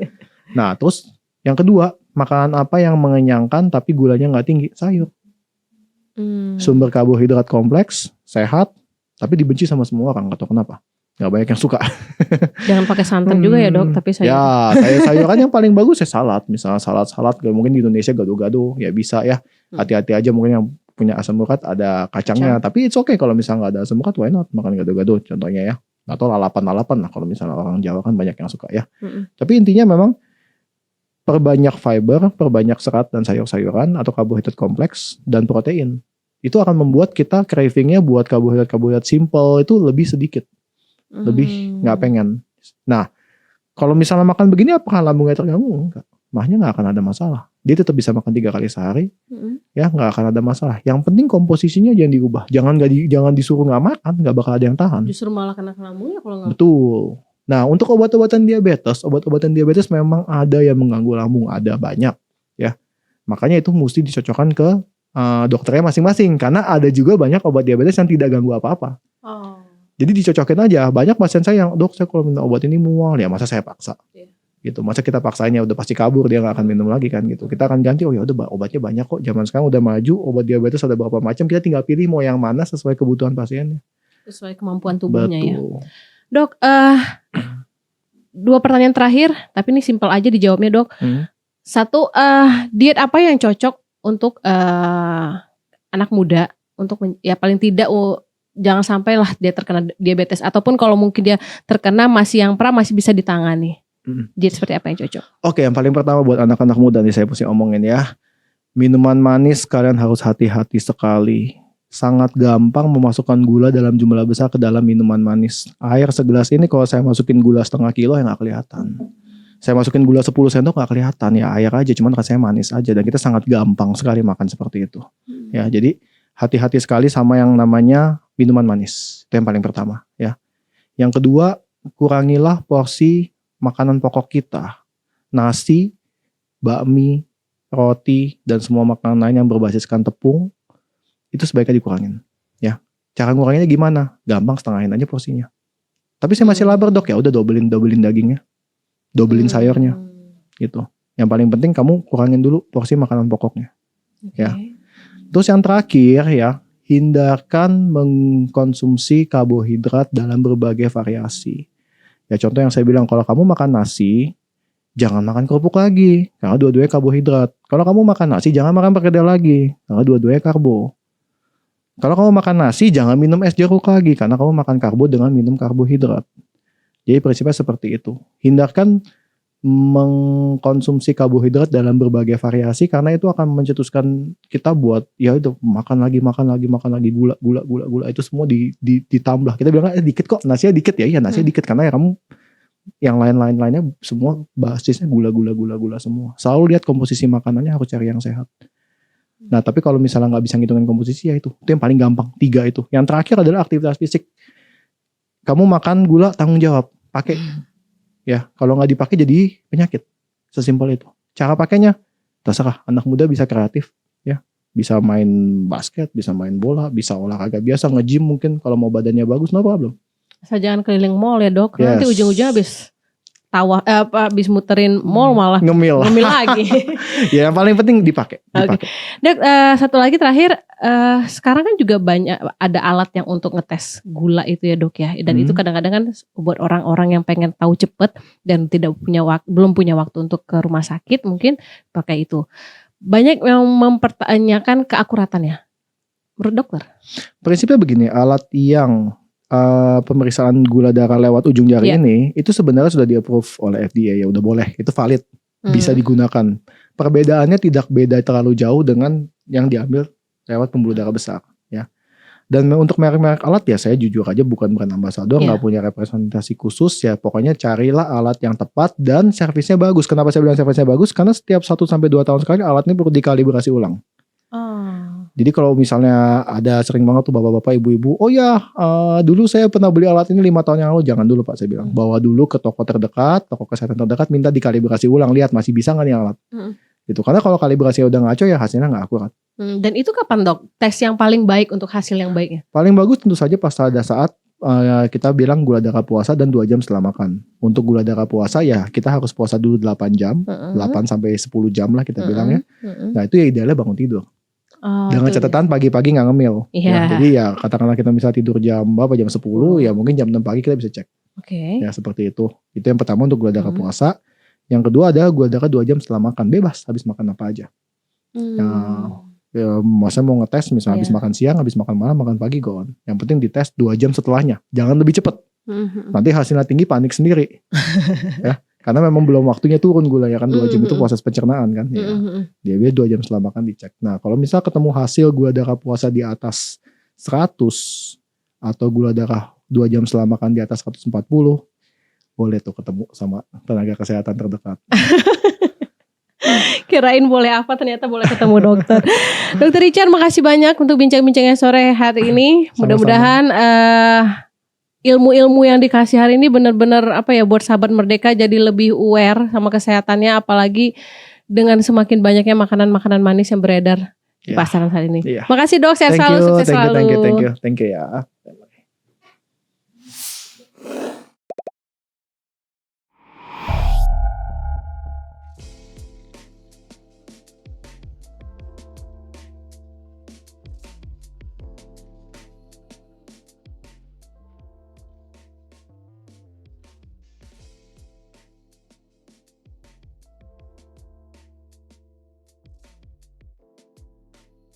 Speaker 1: Nah terus yang kedua, makanan apa yang mengenyangkan tapi gulanya nggak tinggi? Sayur. Sumber karbohidrat kompleks, sehat, tapi dibenci sama semua orang. Gak tahu kenapa. Gak banyak yang suka.
Speaker 2: Jangan pakai santan juga ya dok, tapi sayur.
Speaker 1: Ya, sayuran yang paling bagus ya salad. Misalnya salad, mungkin di Indonesia gado-gado, ya bisa ya. Hati-hati aja mungkin yang punya asam urat ada kacangnya. Tapi it's okay kalau misalnya gak ada asam urat, why not makan gado-gado contohnya ya. Atau lalapan lah kalau misalnya orang Jawa kan banyak yang suka ya. Tapi intinya memang perbanyak fiber, perbanyak serat dan sayur-sayuran atau karbohidrat kompleks dan protein. Itu akan membuat kita cravingnya buat karbohidrat simple itu lebih sedikit. Lebih gak pengen. Nah, kalau misalnya makan begini apakah lambungnya terganggu? Enggak. Mahnya gak akan ada masalah. Dia tetap bisa makan 3 kali sehari. Ya gak akan ada masalah. Yang penting komposisinya jangan diubah. Jangan disuruh gak makan, gak bakal ada yang tahan.
Speaker 2: Justru malah kena lambungnya kalau gak.
Speaker 1: Betul. Nah untuk obat-obatan diabetes memang ada yang mengganggu lambung, ada banyak ya. Makanya itu mesti dicocokkan ke dokternya masing-masing. Karena ada juga banyak obat diabetes yang tidak ganggu apa-apa. Jadi dicocokin aja. Banyak pasien saya yang, dok saya kalau minum obat ini mual, ya masa saya paksa. Gitu. Masa kita paksainnya udah pasti kabur, dia gak akan minum lagi kan gitu. Kita akan ganti, oh ya udah obatnya banyak kok. Zaman sekarang udah maju, obat diabetes ada berapa macam. Kita tinggal pilih mau yang mana sesuai kebutuhan pasiennya.
Speaker 2: Sesuai kemampuan tubuhnya.
Speaker 1: Betul.
Speaker 2: Ya. Dok, 2 pertanyaan terakhir, tapi ini simpel aja dijawabnya dok. Satu, diet apa yang cocok untuk anak muda untuk ya paling tidak jangan sampai lah dia terkena diabetes, ataupun kalau mungkin dia terkena masih bisa ditangani. Diet seperti apa yang cocok?
Speaker 1: Oke, yang paling pertama buat anak-anak muda nih saya mesti omongin ya. Minuman manis kalian harus hati-hati sekali. sangat gampang memasukkan gula dalam jumlah besar ke dalam minuman manis. Air segelas ini kalau saya masukin gula setengah kilo ya nggak kelihatan. Saya masukin gula 10 sendok nggak kelihatan, ya air aja, cuman rasanya manis aja, dan kita sangat gampang sekali makan seperti itu. Ya, jadi hati-hati sekali sama yang namanya minuman manis. Itu yang paling pertama ya. Yang kedua, kurangilah porsi makanan pokok kita. Nasi, bakmi, roti, dan semua makanan lain yang berbasiskan tepung itu sebaiknya dikurangin ya. Cara nguranginnya gimana? Gampang, setengahin aja porsinya. Tapi saya masih lapar dok, ya udah dobelin dagingnya, dobelin sayurnya gitu. Yang paling penting kamu kurangin dulu porsi makanan pokoknya. Ya. Terus yang terakhir ya, hindarkan mengkonsumsi karbohidrat dalam berbagai variasi. Ya contoh yang saya bilang, kalau kamu makan nasi, jangan makan kerupuk lagi, karena dua-duanya karbohidrat. Kalau kamu makan nasi, jangan makan perkedel lagi, karena dua-duanya karbo. Kalau kamu makan nasi, jangan minum es jeruk lagi, karena kamu makan karbo dengan minum karbohidrat. Jadi prinsipnya seperti itu. Hindarkan mengkonsumsi karbohidrat dalam berbagai variasi, karena itu akan mencetuskan kita buat ya itu makan lagi gula itu semua ditambah. Kita bilang dikit kok, nasinya dikit ya, iya nasinya dikit, karena ya kamu yang lainnya semua basisnya gula semua. Selalu lihat komposisi makanannya, harus cari yang sehat. Nah tapi kalau misalnya nggak bisa ngitungin komposisi, ya itu yang paling gampang, 3 itu. Yang terakhir adalah aktivitas fisik. Kamu makan gula, tanggung jawab, pakai. Ya, kalau nggak dipakai jadi penyakit. Sesimpel itu. Cara pakainya terserah. Anak muda bisa kreatif, ya. Bisa main basket, bisa main bola, bisa olahraga biasa, nge-gym mungkin kalau mau badannya bagus, no problem.
Speaker 2: Asal jangan keliling mall ya dok.
Speaker 1: Yes.
Speaker 2: Nanti ujung-ujungnya habis muterin mall malah
Speaker 1: ngemil
Speaker 2: lagi.
Speaker 1: Ya yang paling penting dipakai.
Speaker 2: Dok, satu lagi terakhir, sekarang kan juga banyak ada alat yang untuk ngetes gula itu ya dok ya, dan itu kadang-kadang kan buat orang-orang yang pengen tahu cepet dan belum punya waktu untuk ke rumah sakit, mungkin pakai itu. Banyak yang mempertanyakan keakuratannya. Menurut dokter?
Speaker 1: Prinsipnya begini, alat yang pemeriksaan gula darah lewat ujung jari ini itu sebenarnya sudah di-approve oleh FDA, ya udah boleh, itu valid, bisa digunakan. Perbedaannya tidak beda terlalu jauh dengan yang diambil lewat pembuluh darah besar ya. Dan untuk merek-merek alat ya saya jujur aja bukan ambasador, nggak punya representasi khusus ya. Pokoknya carilah alat yang tepat dan servisnya bagus. Kenapa saya bilang servisnya bagus? Karena setiap 1-2 tahun sekali alat ini perlu dikalibrasi ulang. Jadi kalau misalnya ada sering banget tuh bapak-bapak, ibu-ibu, oh ya dulu saya pernah beli alat ini 5 tahun yang lalu, jangan dulu Pak, saya bilang. Bawa dulu ke toko terdekat, toko kesehatan terdekat, minta dikalibrasi ulang, lihat masih bisa gak nih alat. Gitu. Karena kalau kalibrasi udah ngaco ya hasilnya gak akurat.
Speaker 2: Dan itu kapan dok? Tes yang paling baik untuk hasil yang baiknya? Paling
Speaker 1: bagus tentu saja pas ada saat kita bilang gula darah puasa dan 2 jam setelah makan. Untuk gula darah puasa ya kita harus puasa dulu 8 jam, 8 sampai 10 jam lah kita bilang ya. Nah itu ya idealnya bangun tidur. Dengan catatan pagi-pagi gak ngemil. Ya, jadi ya katakanlah kita misalnya tidur jam 10 ya mungkin jam 6 pagi kita bisa cek. Ya seperti itu. Itu yang pertama untuk gula darah puasa. Yang kedua adalah gula darah 2 jam setelah makan. Bebas habis makan apa aja. Ya maksudnya mau ngetes misalnya habis makan siang, habis makan malam, makan pagi go on. Yang penting dites 2 jam setelahnya. Jangan lebih cepat. Nanti hasilnya tinggi panik sendiri. Ya. Karena memang belum waktunya turun gula ya kan, 2 jam itu proses pencernaan kan. Ya. Dia 2 jam setelah makan dicek. Nah kalau misal ketemu hasil gula darah puasa di atas 100 atau gula darah 2 jam setelah makan di atas 140, boleh tuh ketemu sama tenaga kesehatan terdekat.
Speaker 2: Kirain boleh apa, ternyata boleh ketemu dokter. Dokter Richard, makasih banyak untuk bincang-bincangnya sore hari ini. Mudah-mudahan ilmu-ilmu yang dikasih hari ini benar-benar buat sahabat Merdeka jadi lebih aware sama kesehatannya, apalagi dengan semakin banyaknya makanan-makanan manis yang beredar di pasaran hari ini. Makasih dok, sehat selalu, sukses selalu.
Speaker 1: Thank you ya.